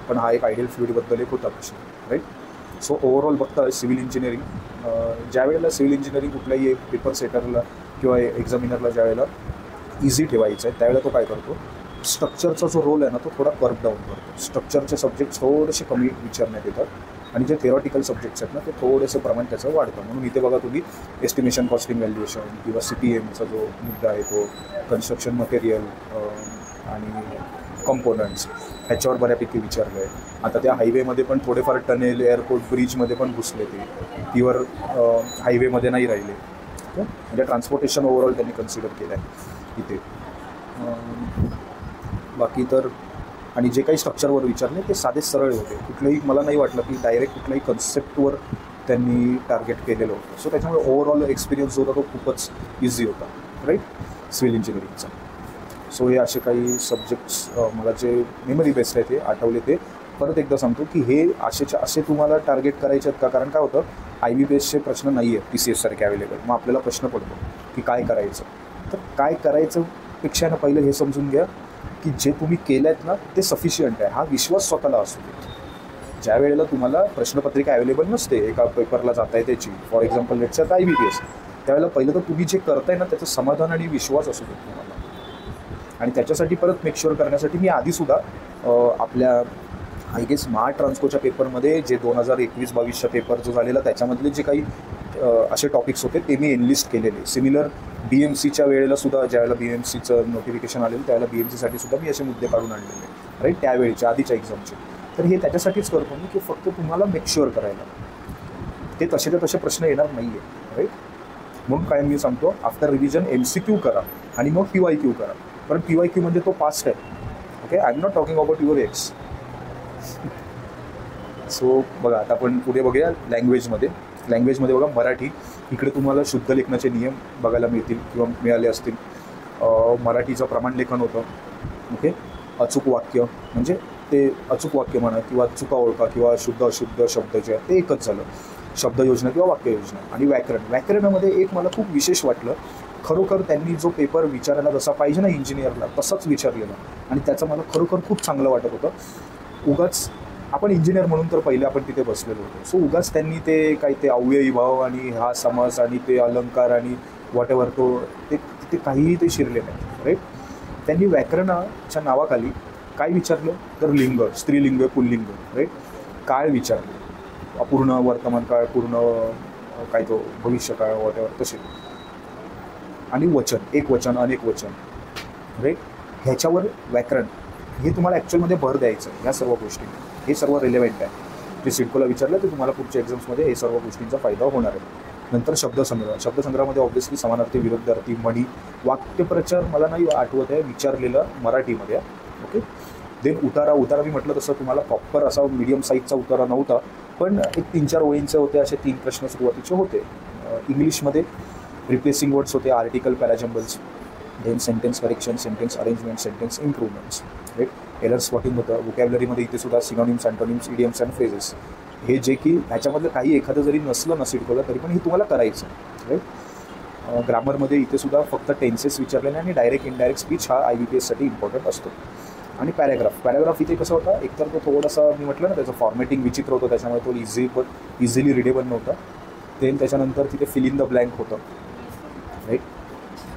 पण हा एक आयडियल फ्लुइडबद्दल एक होता प्रश्न, राईट. सो ओव्हरऑल बघता सिव्हिल इंजिनिअरिंग, ज्या वेळेला सिव्हिल इंजिनिअरिंग कुठल्याही पेपर सेटरला किंवा एक्झामिनरला ज्या वेळेला इझी ठेवायचं आहे त्यावेळेला तो काय करतो, स्ट्रक्चरचा जो रोल आहे ना तो थोडा कर्व डाऊन करतो. स्ट्रक्चरचे सब्जेक्ट्स थोडेसे कमी विचारण्यात येतात आणि जे थिअरॉटिकल सब्जेक्ट्स आहेत ना ते थोडेसे प्रमाण त्याचं वाढतं. म्हणून इथे बघा तुम्ही एस्टिमेशन, कॉस्टिंग, व्हॅल्युएशन किंवा CPMचा जो मुद्दा आहे तो, कन्स्ट्रक्शन मटेरियल आणि कंपोनंट्स ह्याच्यावर बऱ्यापैकी विचारलं आहे. आता त्या हायवेमध्ये पण थोडेफार टनेल, एअरपोर्ट, ब्रिजमध्ये पण घुसले ते, प्युअर हायवेमध्ये नाही राहिले. म्हणजे ट्रान्सपोर्टेशन ओव्हरऑल त्यांनी कन्सिडर केलं आहे इथे. बाकी तर आणि जे काही स्ट्रक्चरवर विचारले ते साधे सरळ होते. कुठलंही मला नाही वाटलं की डायरेक्ट कुठल्याही कन्सेप्टवर त्यांनी टार्गेट केलेलं होतं. सो त्याच्यामुळे ओव्हरऑल एक्सपिरियन्स जो होता तो खूपच इझी होता, राईट, सिव्हिल इंजिनिअरिंगचा. सो हे असे काही सब्जेक्ट्स मला जे मेमरी बेस्ड आहे ते आठवले. ते परत एकदा सांगतो की हे असे तुम्हाला टार्गेट करायचे आहेत का, कारण काय होतं IB-बेसचे प्रश्न नाही आहेत PCS सारखे अवेलेबल. मग आपल्याला प्रश्न पडतो की काय करायचं. तर काय करायचं पेक्षा ना पहिलं हे समजून घ्या की जे तुम्ही केलं आहेत ना ते सफिशियंट आहे. हा विश्वास स्वतःला असू दे. ज्या वेळेला तुम्हाला प्रश्नपत्रिका अवेलेबल नसते एका पेपरला जाता आहे त्याची, फॉर एक्झाम्पल लेट्स से आता IB-बेस, त्यावेळेला पहिलं तर तुम्ही जे करताय ना त्याचं समाधान आणि विश्वास असू दे तुम्हाला. आणि त्याच्यासाठी परत मेक शुअर करण्यासाठी मी आधीसुद्धा आपल्या आय गेस ट्रान्सकोच्या पेपरमध्ये जे 2021-22चा पेपर जो झालेला त्याच्यामधले जे काही असे टॉपिक्स होते ते मी एनलिस्ट केलेले. सिमिलर BMCच्या वेळेला सुद्धा ज्यावेळेला BMCचं नोटिफिकेशन आलेलं त्यावेळेला BMCसाठी सुद्धा मी असे मुद्दे काढून आणलेले, राईट, त्यावेळेच्या आधीच्या एक्झामचे. तर हे त्याच्यासाठीच करतो मी की फक्त तुम्हाला मेक शुअर करायला ते तसे प्रश्न येणार नाही आहे, राईट. म्हणून काय मी सांगतो आफ्टर रिव्हिजन MCQ करा आणि मग PYQ करा. कारण PYQ म्हणजे तो पास्ट आहे. Okay, I am not talking about your x. So बघा आता आपण पुढे बघूया लँग्वेजमध्ये बघा मराठी. इकडे तुम्हाला शुद्ध लेखनाचे नियम बघायला मिळतील किंवा मिळाले असतील. मराठीचं प्रमाण लेखन होतं. ओके, अचूक वाक्य म्हणजे ते अचूक वाक्य म्हणा किंवा चुका ओळखा किंवा शुद्ध अशुद्ध शब्द जे आहे ते एकच झालं. शब्दयोजना किंवा वाक्ययोजना. आणि व्याकरणामध्ये एक मला खूप विशेष वाटलं, खरोखर त्यांनी जो पेपर विचारायला जसा पाहिजे ना इंजिनियरला तसंच विचारलेलं आणि त्याचं मला खरोखर खूप चांगलं वाटत होतं. उगाच आपण इंजिनियर म्हणून तर पहिले आपण तिथे बसलेलो होतो. सो उगाच त्यांनी ते अव्ययीभाव आणि हा समास आणि ते अलंकार आणि वॉटेवर तिथे काहीही ते शिरले नाही, राईट. त्यांनी व्याकरणाच्या नावाखाली काय विचारलं तर लिंग, स्त्रीलिंग, पुल्लिंग, राईट, काळ विचारले, अपूर्ण वर्तमान काळ, पूर्ण काय तो भविष्यकाळ, वॉटेवर तसे. आणि वचन, एक वचन, अनेक वचन, राईट. ह्याच्यावर व्याकरण हे तुम्हाला ॲक्च्युअलमध्ये भर द्यायचं ह्या सर्व गोष्टी. हे सर्व रिलेव्हंट आहे. जे सिडकोला विचारलं ते तुम्हाला पुढच्या एक्झाम्समध्ये हे सर्व गोष्टींचा फायदा होणार आहे. नंतर शब्दसंग्रहामध्ये ऑब्व्हियसली समानार्थी, विरुद्धार्थी, म्हणी, वाक्यप्रचार मला नाही आठवत आहे विचारलेलं मराठीमध्ये. ओके. देन उतारा मी म्हटलं तसं तुम्हाला प्रॉपर असा मीडियम साईजचा उतारा नव्हता, पण एक 3-4 ओळींचे होते. असे 3 प्रश्न सुरुवातीचे होते. इंग्लिशमध्ये रिप्लेसिंग वर्ड्स होते, article, parajumbles, then sentence correction, sentence arrangement, sentence improvements, right. Error spotting होतं. व्होकॅब्युलरीमध्ये इथे सुद्धा synonyms, antonyms, idioms and phrases, हे जे की ह्याच्यामधलं काही एखादं जरी नसलं ना सिडकोला तरी पण हे तुम्हाला करायचं, राईट. ग्रामरमध्ये इथे सुद्धा फक्त टेन्सेस विचारलेले आणि डायरेक्ट इनडायरेक्ट स्पीच हा IBPSसाठी इम्पॉर्टंट असतो. आणि पॅराग्राफ इथे कसं होता, एकतर तो थोडासा मी म्हटलं ना त्याचं फॉर्मॅटिंग विचित्र होतं, त्याच्यामुळे तो इझिली रिडेबल नव्हता. देन त्याच्यानंतर तिथे फिल इन द ब्लँक होतं, राईट.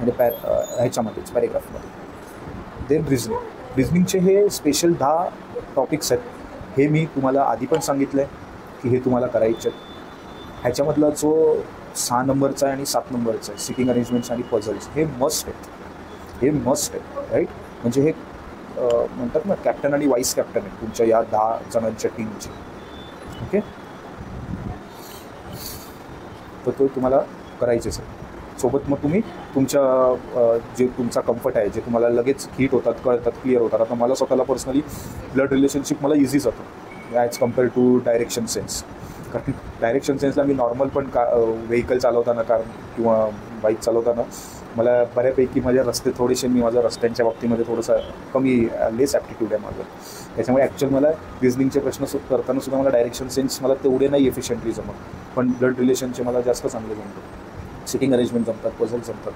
आणि ह्याच्यामध्येच पॅरेग्राफमध्ये. देन रिझनिंगचे हे स्पेशल 10 टॉपिक्स आहेत. हे मी तुम्हाला आधी पण सांगितलं आहे की हे तुम्हाला करायचे आहेत. ह्याच्यामधला जो 6 नंबरचा आहे आणि 7 नंबरचा आहे, सिटिंग अरेंजमेंट्स आणि पझल्स, हे मस्ट आहेत, राईट. म्हणजे हे म्हणतात ना कॅप्टन आणि वाईस कॅप्टन आहेत तुमच्या या 10 जणांच्या टीमचे. ओके, तर तो तुम्हाला करायचेच आहे. सोबत मग तुम्ही तुमच्या जे तुमचा कम्फर्ट आहे, जे तुम्हाला लगेच हिट होतात, कळतात, क्लिअर होतात. आता मला स्वतःला पर्सनली ब्लड रिलेशनशिप मला इझी जातं as compare to direction sense. कारण डायरेक्शन सेन्सला मी नॉर्मल पण व्हेकल चालवताना किंवा बाईक चालवताना मला बऱ्यापैकी माझ्या माझ्या रस्त्यांच्या बाबतीमध्ये थोडंसं लेस ॲप्टिट्यूड आहे माझं. त्याच्यामुळे ॲक्च्युअल मला रिझनिंगचे प्रश्न करताना सुद्धा मला डायरेक्शन सेन्स मला तेवढे नाही एफिशियंटली जमत, पण ब्लड रिलेशनचे मला जास्त चांगले जमतात. सिटिंग अरेंजमेंट जमतात, पझल जमतात.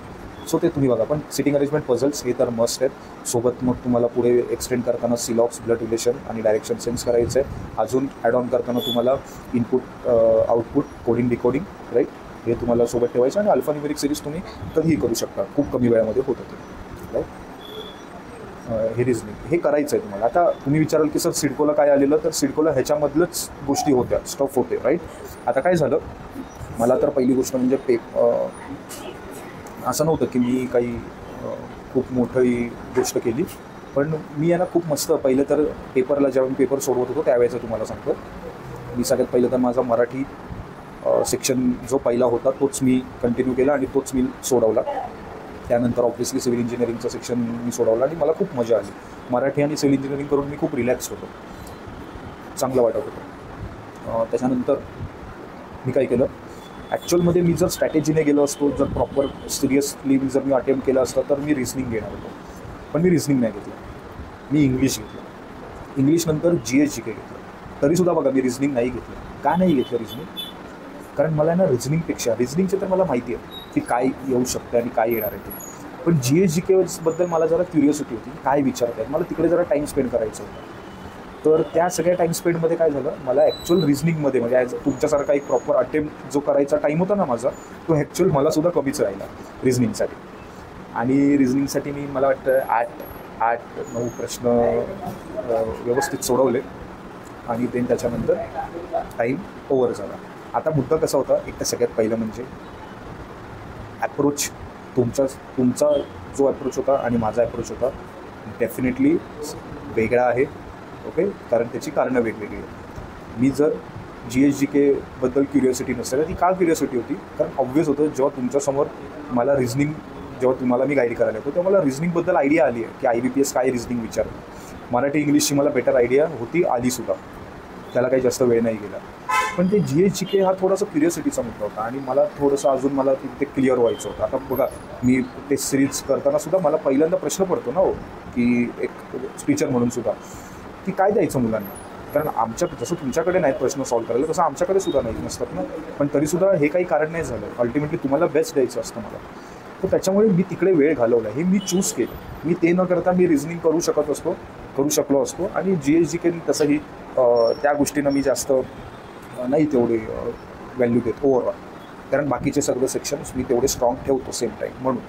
सो ते तुम्ही बघा. पण सिटिंग अरेंजमेंट पझल्स हे तर मस्ट आहेत. सोबत मग तुम्हाला पुढे एक्सटेंड करताना सिलॉक्स, ब्लड रिलेशन आणि डायरेक्शन सेन्स करायचं आहे. अजून ॲड ऑन करताना तुम्हाला input, output, coding, decoding, right, हे तुम्हाला सोबत ठेवायचं. आणि अल्फान्यूमेरिक सिरीज तुम्ही कधीही करू शकता, खूप कमी वेळामध्ये होतं ते, राईट. हे रिझनिंग हे करायचं आहे तुम्हाला. आता तुम्ही विचाराल की सर सिडकोला काय आलेलं, तर सिडकोला ह्याच्यामधलंच गोष्टी होत्या, स्टफ होते, राईट. आता काय झालं, मला तर पहिली गोष्ट म्हणजे असं नव्हतं की मी काही खूप मोठी गोष्ट केली, पण मी यांना खूप मस्त. पहिलं तर पेपरला जेव्हा मी पेपर सोडवत होतो त्यावेळेचं तुम्हाला सांगतो. मी सगळ्यात पहिलं तर माझा मराठी सेक्शन जो पहिला होता तोच मी कंटिन्यू केला आणि तोच मी सोडवला. त्यानंतर ऑब्व्हियसली सिव्हिल इंजिनिअरिंगचं सेक्शन मी सोडवलं आणि मला खूप मजा आली. मराठी आणि सिव्हिल इंजिनिअरिंग करून मी खूप रिलॅक्स होतो, चांगलं वाटत होतं. त्याच्यानंतर मी काय केलं, ॲक्च्युअलमध्ये मी जर स्ट्रॅटेजीने गेलो असतो, जर प्रॉपर सिरियसली जर मी अटेम्प्ट केलं असतं तर मी रिझनिंग घेणार होतो. पण मी रिझनिंग नाही घेतलं, मी इंग्लिश घेतलं. इंग्लिशनंतर GS GK घेतलं. तरीसुद्धा बघा मी रिझनिंग नाही घेतलं. का नाही घेतलं रिझनिंग? कारण मला ना रिझनिंगचे तर मला माहिती आहे की काय येऊ शकतं आणि काय येणार आहे ते. पण GS GKबद्दल मला जरा क्युरियोसिटी होती, काय विचारत आहेत, मला तिकडे जरा टाईम स्पेंड करायचं होतं. तर त्या सगळ्या टाईम स्पेंडमध्ये काय झालं, मला ॲक्च्युअल रिझनिंगमध्ये म्हणजे ॲज तुमच्यासारखा एक प्रॉपर अटेम्प्ट जो करायचा टाईम होता ना माझा, तो ॲक्च्युअल मलासुद्धा कमीच राहिला रिझनिंगसाठी. आणि रिझनिंगसाठी मी मला वाटतं 8-9 प्रश्न व्यवस्थित सोडवले आणि देन त्याच्यानंतर टाईम ओव्हर झाला. आता मुद्दा कसा होता, एक तर सगळ्यात पहिलं म्हणजे ॲप्रोच. तुमचा जो ॲप्रोच होता आणि माझा ॲप्रोच होता डेफिनेटली वेगळा आहे, ओके. कारण त्याची कारणं वेगवेगळी आहेत. मी जर GS GKबद्दल क्युरियोसिटी नसेल, ती का क्युरियोसिटी होती, कारण ऑब्व्हियस होतं जेव्हा तुमच्यासमोर मला रिझनिंग, जेव्हा तुम्हाला मी गाईड करायला होतो तेव्हा मला रिझनिंगबद्दल आयडिया आली आहे की IBPS काय रिझनिंग विचारतं. मराठी इंग्लिशची मला बेटर आयडिया होती, आलीसुद्धा, त्याला काही जास्त वेळ नाही गेला. पण ते GS GK हा थोडासा क्युरियोसिटीचा मुद्दा होता आणि मला थोडंसं अजून मला ते क्लिअर व्हायचं होतं. आता बघा, मी ते सिरीज करताना सुद्धा मला पहिल्यांदा प्रश्न पडतो ना हो, की एक टीचर म्हणून सुद्धा, की काय द्यायचं मुलांना. कारण जसं तुमच्याकडे नाहीत प्रश्न सॉल्व्ह करायला, तसं आमच्याकडे सुद्धा नाही नसतात ना. पण तरीसुद्धा हे काही कारण नाही झालं. अल्टिमेटली तुम्हाला बेस्ट द्यायचं असतं मला. तर त्याच्यामुळे मी तिकडे वेळ घालवला, हे मी चूज केलं. मी ते न करता मी रिझनिंग करू शकलो असतो. आणि GS GK तसंही त्या गोष्टींना मी जास्त नाही तेवढे व्हॅल्यू देत ओव्हरऑल, कारण बाकीचे सगळे सेक्शन्स मी तेवढे स्ट्रॉंग ठेवतो सेम टाईम म्हणून,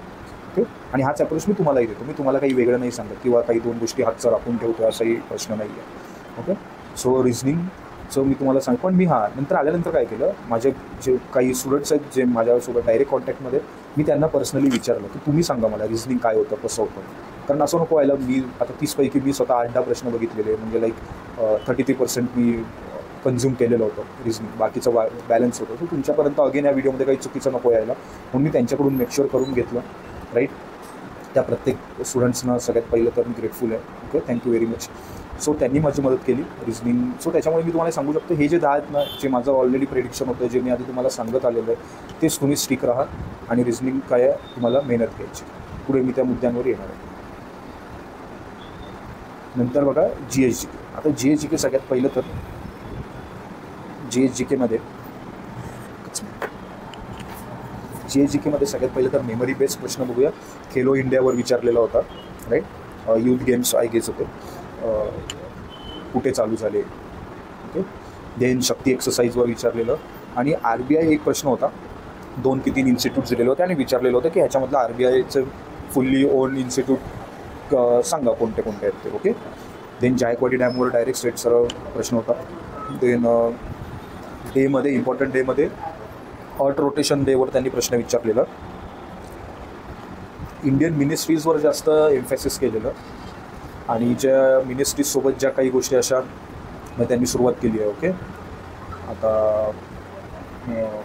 ओके. आणि हाच अप्रोच मी तुम्हालाही देतो. मी तुम्हाला काही वेगळं नाही सांगत किंवा काही 2 गोष्टी हातचं राखून ठेवतो असाही प्रश्न नाही आहे, ओके. सो रिझनिंगचं मी तुम्हाला सांग. पण मी नंतर आल्यानंतर काय केलं, माझे जे काही स्टुडंट्स आहेत जे माझ्यासोबत डायरेक्ट कॉन्टॅक्टमध्ये, मी त्यांना पर्सनली विचारलं की तुम्ही सांगा मला रिझनिंग काय होतं, कसं होतं. कारण असं नको व्हायला, मी आता 30 पैकी मी स्वतः 8-10 प्रश्न बघितलेले, म्हणजे लाईक 33% मी कन्झ्युम केलेलं होतं रिझनिंग, बाकीचं बॅलन्स होतं. तर तुमच्यापर्यंत अगेन या व्हिडिओमध्ये काही चुकीचं नको यायला म्हणून मी त्यांच्याकडून मेकश्युअर करून घेतलं, राईट. त्या प्रत्येक स्टुडंट्सना सगळ्यात पहिलं तर मी ग्रेटफुल आहे, okay. Thank you very much. So त्यांनी माझी मदत केली रिझनिंग. सो त्याच्यामुळे मी तुम्हाला सांगू शकतो, हे जे 10 आहेत ना, जे माझं ऑलरेडी प्रेडिक्शन होतं, जे मी आधी तुम्हाला सांगत आलेलं आहे, तेच तुम्ही स्टिक राहा. आणि रिझनिंग काय आहे, तुम्हाला मेहनत घ्यायची. पुढे मी त्या मुद्द्यांवर येणार आहे. नंतर बघा GS GK. आता GS GK सगळ्यात पहिलं तर GS GK मध्ये सगळ्यात पहिलं तर मेमरी बेस्ड प्रश्न बघूया. खेलो इंडियावर विचारलेला होता, right. Youth games I guess होते, कुठे चालू झाले, ओके. देन शक्ती एक्सरसाइजवर विचारलेलं. आणि RBI एक प्रश्न होता, 2 की 3 इन्स्टिट्यूट्स दिलेले होते आणि विचारलेलं होतं की ह्याच्यामधलं RBIचं फुल्ली ओन इन्स्टिट्यूट सांगा कोणते कोणते आहेत ते, ओके. देन जायकवाडी डॅमवर डायरेक्ट स्ट्रेट सरळ प्रश्न होता. देन डेमध्ये, इम्पॉर्टंट डेमध्ये अर्थ रोटेशन डेवर त्यांनी प्रश्न विचारलेला. इंडियन मिनिस्ट्रीजवर जास्त एम्फॅसिस केलेलं आणि ज्या मिनिस्ट्रीजसोबत ज्या काही गोष्टी अशा मग त्यांनी सुरुवात केली आहे, ओके. आता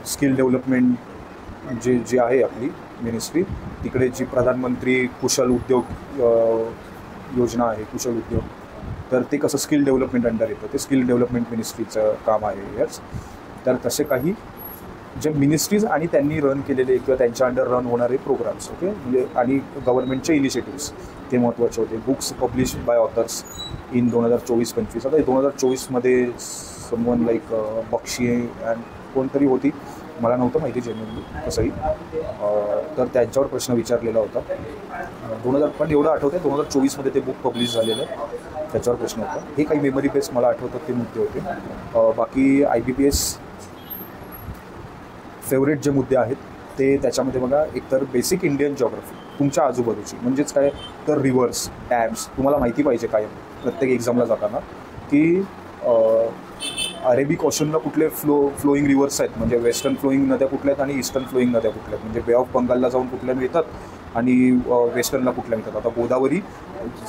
स्किल डेव्हलपमेंट जे आहे आपली मिनिस्ट्री, तिकडे जी प्रधानमंत्री कुशल उद्योग योजना आहे, कुशल उद्योग, तर ते कसं स्किल डेव्हलपमेंट अंडर येतं, ते स्किल डेव्हलपमेंट मिनिस्ट्रीचं काम आहे. यस. तर तसे काही जे मिनिस्ट्रीज आणि त्यांनी रन केलेले किंवा त्यांच्या अंडर रन होणारे प्रोग्राम्स, ओके. म्हणजे आणि गव्हर्नमेंटचे इनिशिएटिव्स ते महत्त्वाचे होते. Books publish by authors in 2024-25. आता 2024मध्ये समवन लाईक बक्षी अँड कोणतरी होती, मला नव्हतं माहिती जेन्युइनली तसंही. तर त्यांच्यावर प्रश्न विचारलेला होता. 2000 पण एवढं आठवतं 2024मध्ये ते बुक पब्लिश झालेलं त्याच्यावर प्रश्न होता. हे काही मेमरी बेस मला आठवतात ते मुद्दे होते. बाकी IBPS फेवरेट जे मुद्दे आहेत ते त्याच्यामध्ये बघा, एकतर बेसिक इंडियन जॉग्राफी तुमच्या आजूबाजूची, म्हणजेच काय तर रिव्हर्स, डॅम्स तुम्हाला माहिती पाहिजे काय प्रत्येक एक्झामला जाताना, की अरेबिक ओशनला कुठले फ्लोईंग रिव्हर्स आहेत, म्हणजे वेस्टर्न फ्लोईंग नद्या कुठल्या आहेत आणि ईस्टर्न फ्लोईंग नद्या कुठल्या आहेत, म्हणजे बे ऑफ बंगालला जाऊन कुठल्या मिळतात आणि वेस्टर्नला कुठल्या मिळतात. आता गोदावरी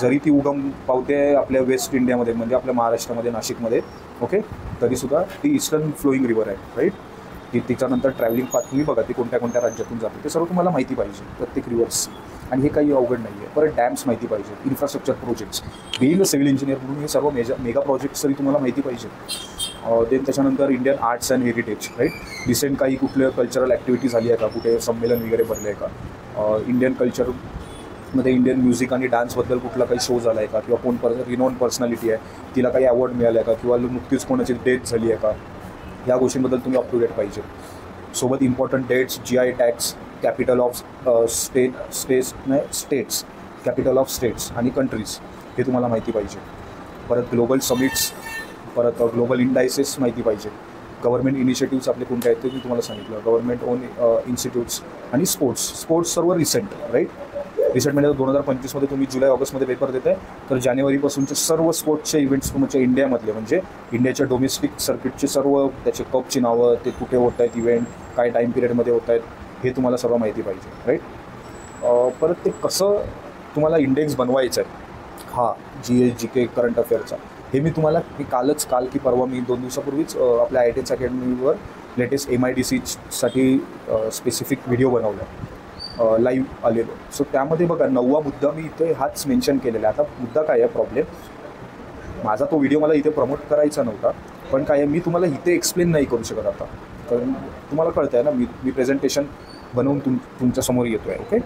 जरी ती उगम पावते आपल्या वेस्ट इंडियामध्ये, म्हणजे आपल्या महाराष्ट्रामध्ये नाशिकमध्ये, ओके, तरीसुद्धा ती ईस्टर्न फ्लोईंग रिव्हर आहे, राईट. की तिच्यानंतर ट्रॅव्हलिंग पाथ तुम्ही बघा ती कोणत्या कोणत्या राज्यातून जाते ते सर्व तुम्हाला माहिती पाहिजे प्रत्येक रिव्हर्स. आणि हे काही अवघड नाही आहे. परत डॅम्स माहिती पाहिजे, infrastructure projects, being civil engineer म्हणून हे सर्व मेगा प्रोजेक्ट्स तरी तुम्हाला माहिती पाहिजे. देन त्याच्यानंतर Indian arts and heritage, right. Recent काही कुठल्या कल्चरल ॲक्टिव्हिटी झाली आहे का, कुठे संमेलन वगैरे भरले आहे का, इंडियन कल्चरमध्ये इंडियन म्युझिक आणि डान्सबद्दल कुठला काही शो झाला आहे का, किंवा कोण रिनॉन पर्सनॅलिटी आहे तिला काही अवॉर्ड मिळाला आहे का, किंवा नुकतीच कोणाची डेथ झाली आहे का, या गोष्टींबद्दल तुम्ही अप टू डेट पाहिजे. सोबत important dates, GI tags, capital of states, capital of states आणि कंट्रीज हे तुम्हाला माहिती पाहिजे. परत ग्लोबल समिट्स, परत ग्लोबल इंडायसेस माहिती पाहिजे. गव्हर्मेंट इनिशिएटिव्स आपले कोणते आहेत ते मी तुम्हाला सांगितलं, गव्हर्मेंट ओन इन्स्टिट्यूट्स आणि स्पोर्ट्स सर्व रिसेंट, राईट. रिसेंट म्हणजे 2025मध्ये तुम्ही जुलै ऑगस्टमध्ये पेपर देत आहे, तर जानेवारीपासूनचे सर्व स्पोर्ट्सचे इव्हेंट्स तुमच्या इंडियामधले, म्हणजे इंडियाच्या डोमेस्टिक सर्किटचे सर्व त्याचे कपची नावं, ते कुठे होत आहेत इव्हेंट, काय टाईम पिरियडमध्ये होत आहेत, हे तुम्हाला सर्व माहिती पाहिजे, राईट. परत ते कसं तुम्हाला इंडेक्स बनवायचं आहे, हा GK करंट अफेअरचा, हे मी तुम्हाला काल की परवा मी 2 दिवसापूर्वीच आपल्या IITS अकॅडमीवर लेटेस्ट MIDC स्पेसिफिक व्हिडिओ बनवला, लाईव्ह आलेलो. सो त्यामध्ये बघा 9वा मुद्दा मी इथे हाच मेन्शन केलेला आहे. आता मुद्दा काय आहे, प्रॉब्लेम माझा तो व्हिडिओ मला इथे प्रमोट करायचा नव्हता, पण काय आहे मी तुम्हाला इथे एक्सप्लेन नाही करू शकत आता, कारण तुम्हाला कळतं आहे ना मी प्रेझेंटेशन बनवून तुमच्यासमोर येतो आहे, ओके.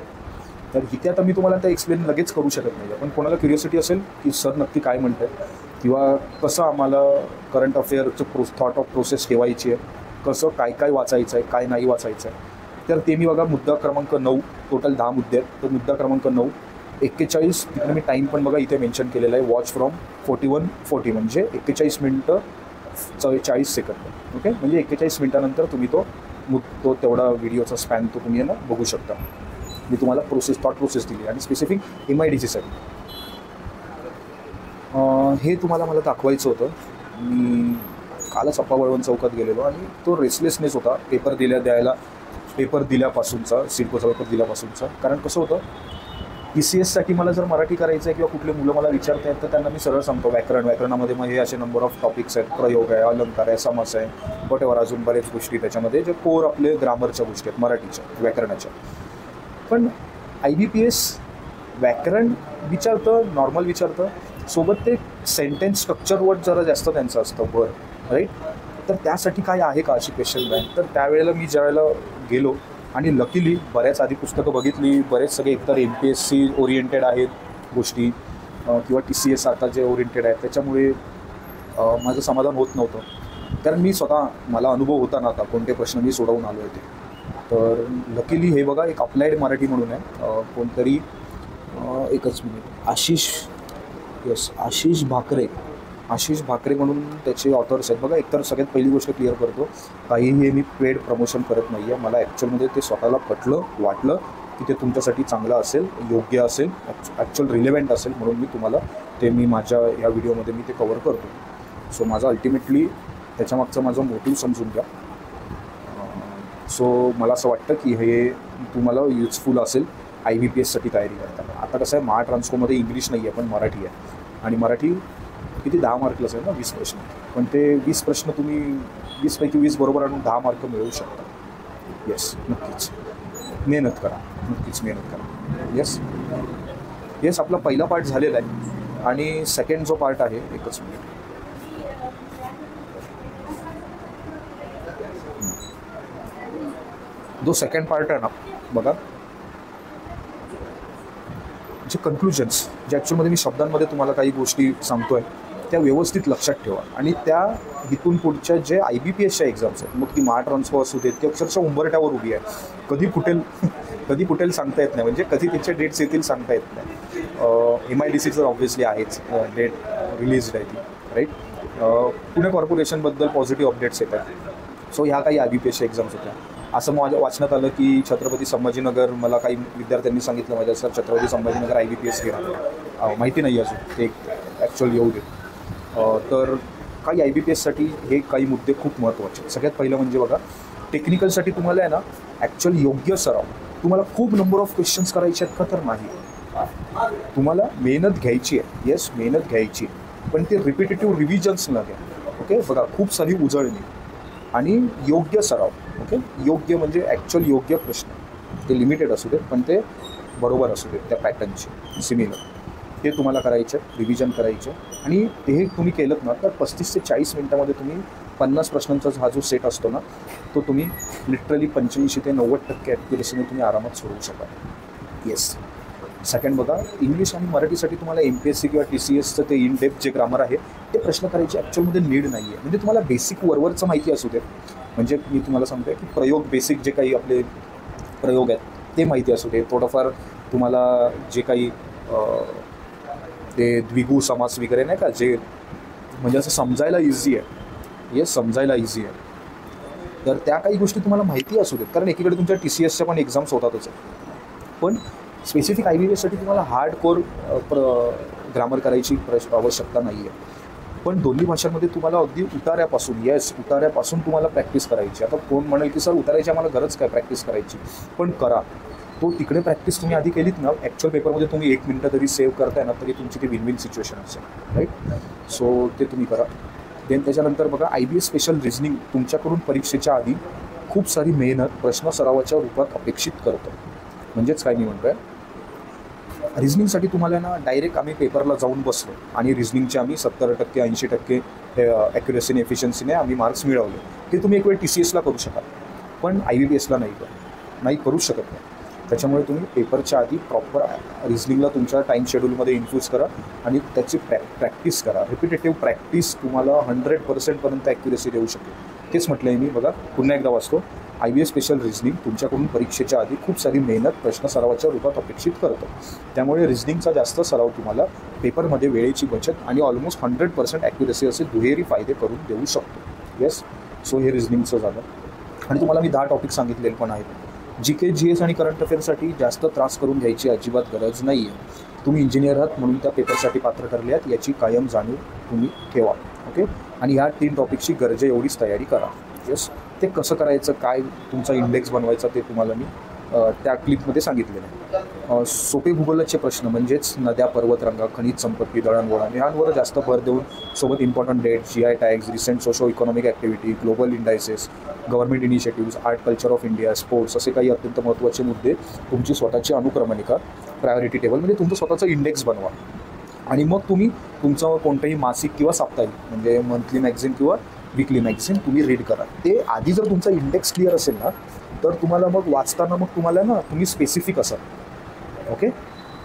तर इथे आता मी तुम्हाला ते एक्सप्लेन लगेच करू शकत नाही. पण कोणाला क्युरिओसिटी असेल की सर नक्की काय म्हणत आहे, किंवा कसं आम्हाला करंट अफेअरचं थॉट ऑफ प्रोसेस ठेवायची आहे, कसं काय वाचायचं आहे, काय नाही वाचायचं आहे, तर ते मी बघा मुद्दा क्रमांक 9, टोटल 10 मुद्दे आहेत. तर मुद्दा क्रमांक 9, 41, तिकडे मी टाईम पण बघा इथे मेन्शन केलेला आहे, वॉच फ्रॉम 41:40, म्हणजे 41 मिनटं 40 सेकंद, ओके. म्हणजे 41 मिनटानंतर तुम्ही तो तेवढा व्हिडिओचा स्पॅन तो तुम्ही ना बघू शकता. मी तुम्हाला थॉट प्रोसेस दिली आणि स्पेसिफिक MIDCसाठी हे तुम्हाला मला दाखवायचं होतं. मी कालच अप्पा बळवंत चौकात गेलेलो आणि तो रेसलेसनेस होता पेपर दिल्यापासूनचा, सिडकोचा पेपर दिल्यापासूनचा. कारण कसं होतं, PCSसाठी मला जर मराठी करायचं आहे किंवा कुठले मुलं मला विचारत आहेत तर त्यांना मी सरळ सांगतो व्याकरणामध्ये मग हे असे नंबर ऑफ टॉपिक्स आहेत, प्रयोग आहे, अलंकार आहे, समास आहे, वॉटेवर अजून बरेच गोष्टी त्याच्यामध्ये जे कोर आपले ग्रामरच्या गोष्टी आहेत मराठीच्या व्याकरणाच्या. पण IBPS व्याकरण विचारतं, नॉर्मल विचारतं, सोबत ते सेंटेन्स स्ट्रक्चरवर जरा जास्त त्यांचं असतं बरं, राईट. तर त्यासाठी काय आहे का अशी क्वेश्चन बँक. तर त्यावेळेला मी ज्यावेळेला गेलो आणि लकीली बऱ्याच आधी पुस्तकं बघितली, बरेच सगळे एकतर MPSC ओरिएंटेड आहेत गोष्टी किंवा TCS आता जे ओरिएंटेड आहेत, त्याच्यामुळे माझं समाधान होत नव्हतं. कारण मी स्वतः मला अनुभव होता ना आता कोणते प्रश्न मी सोडवून आलो होते. तर लकीली हे बघा एक अप्लाइड मराठी म्हणून आहे, कोणतरी एकच मिनिट, आशिष भाकरे म्हणून त्याचे ऑथर्स आहेत बघा. एकतर सगळ्यात पहिली गोष्ट क्लिअर करतो, काहीही मी पेड प्रमोशन करत नाही आहे. मला ॲक्च्युअलमध्ये ते स्वतःला वाटलं की ते तुमच्यासाठी चांगलं असेल, योग्य असेल, ॲक्च्युअल रिलेव्हंट असेल, म्हणून मी तुम्हाला ते माझ्या या व्हिडिओमध्ये मी ते कवर करतो. सो माझा अल्टिमेटली त्याच्यामागचं माझं मोटिव्ह समजून घ्या. सो मला असं वाटतं की हे तुम्हाला युजफुल असेल IBPSसाठी तयारी करताना. आता कसं आहे, महाट्रान्सकोमध्ये इंग्लिश नाही आहे पण मराठी आहे, आणि मराठी किती 10 मार्कला असेल ना 20 प्रश्न, पण ते 20 प्रश्न तुम्ही 20 पैकी 20 बरोबर आणून 10 मार्क मिळवू शकता. येस, नक्कीच मेहनत करा, येस. आपला पहिला पार्ट झालेला आहे आणि सेकंड जो पार्ट आहे, एकच मिनिट, जो सेकंड पार्ट आहे ना बघा, जे कन्क्लुजन्स, जे ॲक्च्युअलमध्ये मी शब्दांमध्ये तुम्हाला काही गोष्टी सांगतो आहे त्या व्यवस्थित लक्षात ठेवा. आणि त्या इथून पुढच्या जे IBPSच्या एक्झाम्स आहेत, मग ती महाट्रान्सफर असू देत, ती अक्षरशः उंबरठ्यावर उभी आहे. कधी फुटेल सांगता येत नाही, म्हणजे कधी त्याच्या डेट्स येतील सांगता येत नाही. MIDC तर ऑब्व्हियसली आहेच, डेट रिलीज आहे ती, राईट. पुणे कॉर्पोरेशनबद्दल पॉझिटिव्ह अपडेट्स येतात. सो ह्या काही IBPSच्या एक्झाम्स होत्या. असं माझ्या वाचण्यात आलं की छत्रपती संभाजीनगर, मला काही विद्यार्थ्यांनी सांगितलं माझ्या, सर छत्रपती संभाजीनगर IBPS घेणार, माहिती नाही अजून, ते ॲक्च्युअली येऊ दे. तर काही IBPSसाठी हे काही मुद्दे खूप महत्त्वाचे. सगळ्यात पहिलं म्हणजे बघा, टेक्निकलसाठी तुम्हाला आहे ना ॲक्च्युअल योग्य सराव. तुम्हाला खूप नंबर ऑफ क्वेश्चन्स करायचे आहेत का? तर नाही. तुम्हाला मेहनत घ्यायची आहे, येस मेहनत घ्यायची, पण ते रिपिटेटिव्ह रिव्हिजन्स न घ्या. ओके, बघा खूप सारी उजळणी आणि योग्य सराव. ओके, योग्य म्हणजे ॲक्च्युअल योग्य प्रश्न, ते लिमिटेड असू देत पण ते बरोबर असू देत, त्या पॅटर्नचे सिमिलर, ते तुम्हाला करायचे, रिव्हिजन करायचे. आणि ते तुम्ही केलं ना तर 35 ते 40 मिनटामध्ये तुम्ही 50 प्रश्नांचा हा जो सेट असतो ना, तो तुम्ही लिटरली 85 ते 90% ॲक्युरेसीने तुम्ही आरामात सोडवू शकाल. येस. सेकंड बघा, इंग्लिश आणि मराठीसाठी तुम्हाला MPSC किंवा TCSचं ते इन डेप्थ जे ग्रामर आहे ते प्रश्न करायचे ॲक्च्युअलमध्ये नीड नाही आहे. म्हणजे तुम्हाला बेसिक वरवरचं माहिती असू दे, म्हणजे मी तुम्हाला सांगतो की प्रयोग, बेसिक जे काही आपले प्रयोग आहेत ते माहिती असू दे. थोडंफार तुम्हाला जे काही ते द्विगु समास वगैरे नाही का, जे म्हणजे असं समजायला इझी आहे, येस समजायला इझी आहे, तर त्या काही गोष्टी तुम्हाला माहिती असू देत. कारण एकीकडे तुमच्या TCSच्या पण एक्झाम्स होतातच आहे, पण स्पेसिफिक IBPSसाठी तुम्हाला हार्ड कोर ग्रामर करायची आवश्यकता नाही आहे. पण दोन्ही भाषांमध्ये तुम्हाला अगदी उतार्यापासून तुम्हाला प्रॅक्टिस करायची. आता कोण म्हणेल की सर उतारायची आम्हाला गरज काय प्रॅक्टिस करायची, पण करा. तो तिकडे प्रॅक्टिस तुम्ही आधी केलीत ना, ॲक्च्युअल पेपरमध्ये तुम्ही 1 मिनटं तरी सेव्ह करताय ना, तरी तुमची ती विन सिच्युएशन असेल, राईट. सो ते तुम्ही करा. देन त्याच्यानंतर बघा, IBS स्पेशल रिझनिंग तुमच्याकडून परीक्षेच्या आधी खूप सारी मेहनत प्रश्न सरावाच्या रूपात अपेक्षित करतं. म्हणजेच काय मी म्हणतो आहे, रिझनिंगसाठी तुम्हाला ना डायरेक्ट आम्ही पेपरला जाऊन बसलो आणि रिझनिंगचे आम्ही 70% 80% ॲक्युरेसीने एफिशियन्सीने आम्ही मार्क्स मिळवले. हे तुम्ही एक वेळ TCSला करू शकाल, पण IBPSला नाही करू शकत नाही. त्याच्यामुळे तुम्ही पेपरच्या आधी प्रॉपर रिझनिंगला तुमच्या टाईम शेड्यूलमध्ये इन्फ्यूज करा आणि त्याची प्रॅक्टिस करा. रिपिटेटिव्ह प्रॅक्टिस तुम्हाला 100% ॲक्युरेसी देऊ शकेल. तेच म्हटलं आहे मी. बघा पुन्हा एकदा वाचतो, IBS स्पेशल रिझनिंग तुमच्याकडून परीक्षेच्या आधी खूप सारी मेहनत प्रश्न सरावाच्या रूपात अपेक्षित करतं. त्यामुळे रिझनिंगचा जास्त सराव तुम्हाला पेपरमध्ये वेळेची बचत आणि ऑलमोस्ट 100% ॲक्युरेसी असे दुहेरी फायदे करून देऊ शकतो. येस. सो हे रिझनिंगचं झालं. आणि तुम्हाला मी 10 टॉपिक सांगितलेले पण आहेत. GK GS आणि करंट अफेअर्ससाठी जास्त त्रास करून घ्यायची अजिबात गरज नाही आहे. तुम्ही इंजिनियर आहात म्हणून त्या पेपरसाठी पात्र ठरले आहात याची कायम जाणीव तुम्ही ठेवा. ओके. आणि ह्या 3 टॉपिकची गरजे एवढीच तयारी करा. येस. ते कसं करायचं, काय तुमचा इंडेक्स बनवायचा ते तुम्हाला मी त्या क्लिपमध्ये सांगितलेलं आहे. सोपे भूगोलाचे प्रश्न म्हणजेच नद्या, पर्वतरांगा, खनिज संपत्ती, दळणवळण यांवर जास्त भर देऊन सोबत important date, GI tags, recent socio economic activity, global indices, government initiatives, art culture of India, sports असे काही अत्यंत महत्त्वाचे मुद्दे तुमची स्वतःची अनुक्रमणिका, प्रायोरिटी टेबल म्हणजे तुमचं स्वतःचं इंडेक्स बनवा. आणि मग तुम्ही तुमचं कोणतंही मासिक किंवा साप्ताहिक म्हणजे मंथली मॅगझिन किंवा वीकली मॅगझिन तुम्ही रीड करा. ते आधी जर तुमचा इंडेक्स क्लिअर असेल ना, तर तुम्हाला मग वाचताना मग तुम्हाला ना तुम्ही स्पेसिफिक असाल. ओके.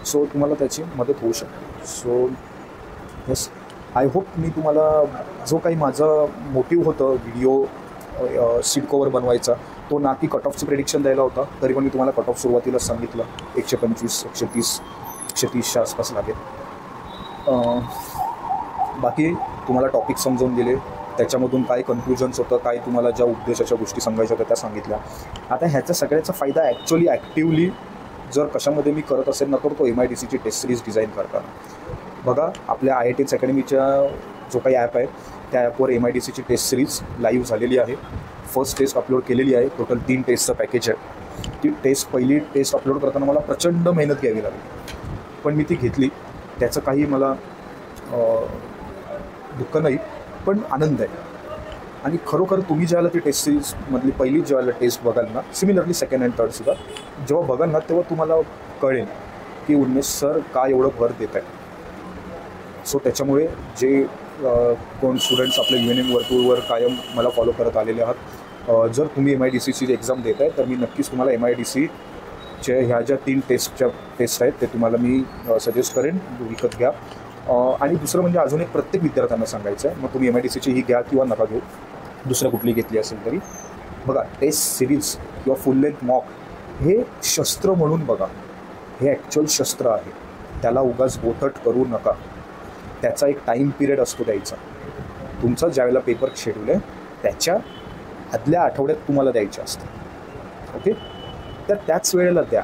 सो तुम्हाला त्याची मदत होऊ शकते. सो येस, आय होप मी तुम्हाला जो काही माझं मोटिव्ह होतं व्हिडिओ सिडकोवर बनवायचा, तो ना की कट ऑफचं प्रेडिक्शन द्यायला होता, तरी पण मी तुम्हाला कट ऑफ सुरुवातीलाच सांगितलं 125, 130, 130च्या आसपास लागेल. बाकी तुम्हाला टॉपिक समजावून दिले, त्याच्यामधून काय कन्क्लुजन्स होतं, काय तुम्हाला ज्या उद्देशाच्या गोष्टी सांगायच्या होत्या त्या सांगितल्या. आता ह्याचा सगळ्याचा फायदा ॲक्च्युअली ॲक्टिवली जर कशामध्ये मी करत असेल ना, तर तो MIDCची टेस्ट सिरीज डिझाईन करताना. बघा आपल्या IITS अकॅडमीच्या जो काही ॲप आहे त्या ॲपवर MIDCची टेस्ट सिरीज लाईव्ह झालेली आहे. फर्स्ट टेस्ट अपलोड केलेली आहे. टोटल 3 टेस्टचं पॅकेज आहे. ती पहिली टेस्ट अपलोड करताना मला प्रचंड मेहनत घ्यावी लागली, पण मी ती घेतली. त्याचं काही मला दुःख नाही, पण आनंद आहे. आणि खरोखर तुम्ही ज्याला ती टेस्ट सिरीजमधली पहिली ज्याला टेस्ट बघाल ना, सिमिलरली सेकंड अँड थर्डसुद्धा जेव्हा बघाल ना, तेव्हा तुम्हाला कळेल की उन्मेष सर का एवढं भर देत आहे. सो त्याच्यामुळे जे कोण स्टुडंट्स आपल्या UNM वर्तुळवर कायम मला फॉलो करत आलेले आहात, जर तुम्ही MIDCची एक्झाम देत आहे तर मी नक्कीच तुम्हाला MIDCच्या ह्या ज्या 3 टेस्ट आहेत ते तुम्हाला मी सजेस्ट करेन, विकत घ्या. आणि दुसरं म्हणजे अजून एक प्रत्येक विद्यार्थ्यांना सांगायचं आहे, मग तुम्ही MIDCची ही घ्या किंवा नका घेऊ, दुसरं कुठली घेतली असेल तरी, बघा टेस्ट सिरीज किंवा फुल लेंथ मॉक हे शस्त्र म्हणून बघा, हे ॲक्च्युअल शस्त्र आहे, त्याला उगाच बोथट करू नका. त्याचा एक टाईम पिरियड असतो द्यायचा. तुमचा ज्यावेळेला पेपर शेड्यूल आहे त्याच्या आदल्या आठवड्यात तुम्हाला द्यायचं असतं. ओके, तर त्याच वेळेला द्या.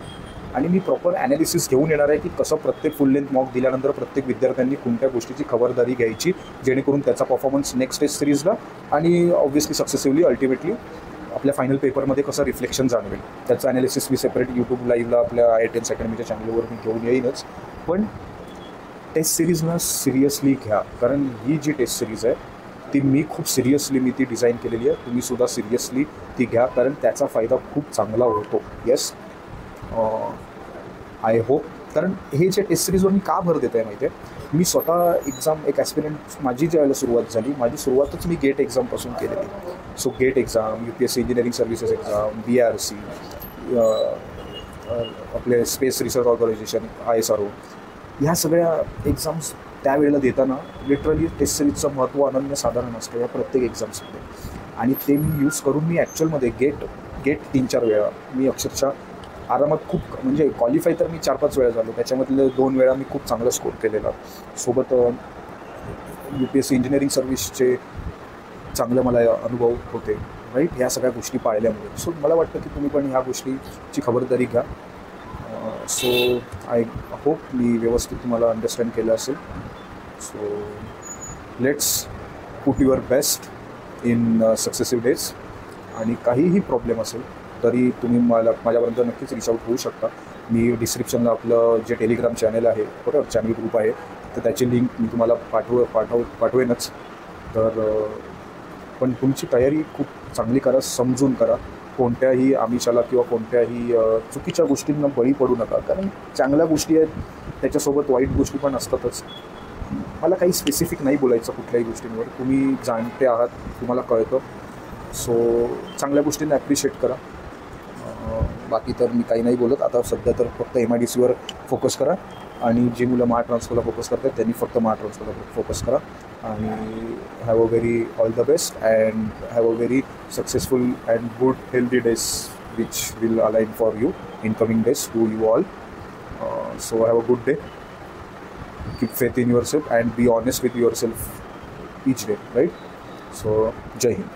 आणि मी प्रॉपर ॲनालिसिस घेऊन येणार आहे की कसं प्रत्येक फुल लेंथ मॉक दिल्यानंतर प्रत्येक विद्यार्थ्यांनी कोणत्या गोष्टीची खबरदारी घ्यायची, जेणेकरून त्याचा परफॉर्मन्स नेक्स्ट टेस्ट सिरीजला आणि ऑब्व्हियसली सक्सेसिव्हली अल्टिमेटली आपल्या फायनल पेपरमध्ये कसं रिफ्लेक्शन जाणवेल. त्याचं ॲनालिसिस मी सेपरेट यूट्यूब लाईव्हला आपल्या IITians अकॅडमीच्या चॅनलवर मी घेऊन येईनच. पण टेस्ट सिरीजला सिरियसली घ्या, कारण ही जी टेस्ट सिरीज आहे ती मी खूप सिरियसली मी ती डिझाईन केलेली आहे. तुम्हीसुद्धा सिरियसली ती घ्या, कारण त्याचा फायदा खूप चांगला होतो. Yes, I hope. कारण हे जे टेस्ट सिरीजवर मी का भर देत आहे माहिती आहे, मी स्वतः एक्झाम एक ॲस्पिरंट, माझी ज्या वेळेला सुरुवात झाली, माझी सुरुवातच मी गेट एक्झामपासून केलेली. So gate exam, UPSC engineering services exam, BRC, आपले स्पेस रिसर्च ऑर्गनायझेशन ISRO, ह्या सगळ्या एक्झाम्स त्यावेळेला देताना लिटरली टेस्ट सिरीजचं महत्त्व अनन्यसाधारण असतं या प्रत्येक एक्झाम्समध्ये. आणि ते मी यूज करून मी ॲक्च्युअलमध्ये गेट 3-4 वेळा मी अक्षरशः आरामात खूप, म्हणजे क्वालिफाय तर मी 4-5 वेळा झालो, त्याच्यामधले 2 वेळा मी खूप चांगला स्कोर केलेला. सोबत UPSC इंजिनिअरिंग सर्व्हिसचे चांगले मला अनुभव होते, राईट, ह्या सगळ्या गोष्टी पाळल्यामुळे. सो मला वाटतं की तुम्ही पण ह्या गोष्टीची खबरदारी घ्या. सो आय होप मी व्यवस्थित तुम्हाला अंडरस्टँड केलं असेल. So let's put your best in successive days. आणि काहीही प्रॉब्लेम असेल तरी तुम्ही माझ्यापर्यंत नक्कीच रीच आउट होऊ शकता. मी डिस्क्रिप्शनला आपलं जे टेलिग्राम चॅनल आहे, बरोबर, चॅनल ग्रुप आहे, तर त्याची लिंक मी तुम्हाला पाठवेनच. तर पण तुमची तयारी खूप चांगली करा, समजून करा. कोणत्याही आमिषाला किंवा कोणत्याही चुकीच्या गोष्टींना बळी पडू नका, कारण चांगल्या गोष्टी आहेत त्याच्यासोबत वाईट गोष्टी पण असतातच. मला काही स्पेसिफिक नाही बोलायचं कुठल्याही गोष्टींवर, तुम्ही जाणते आहात, तुम्हाला कळतं. सो चांगल्या गोष्टींना ॲप्रिशिएट करा. बाकी तर मी काही नाही बोलत आता. सध्या तर फक्त MIDCवर फोकस करा, आणि जी मुलं महाट्रान्सफरला फोकस करतात त्यांनी फक्त महाट्रान्सफरला फोकस करा. आणि have a very all the best and have a very successful and good healthy days which will align for you in coming days to you all. So have a good day. Keep faith in yourself and be honest with yourself each day, right? So, Jai Hind.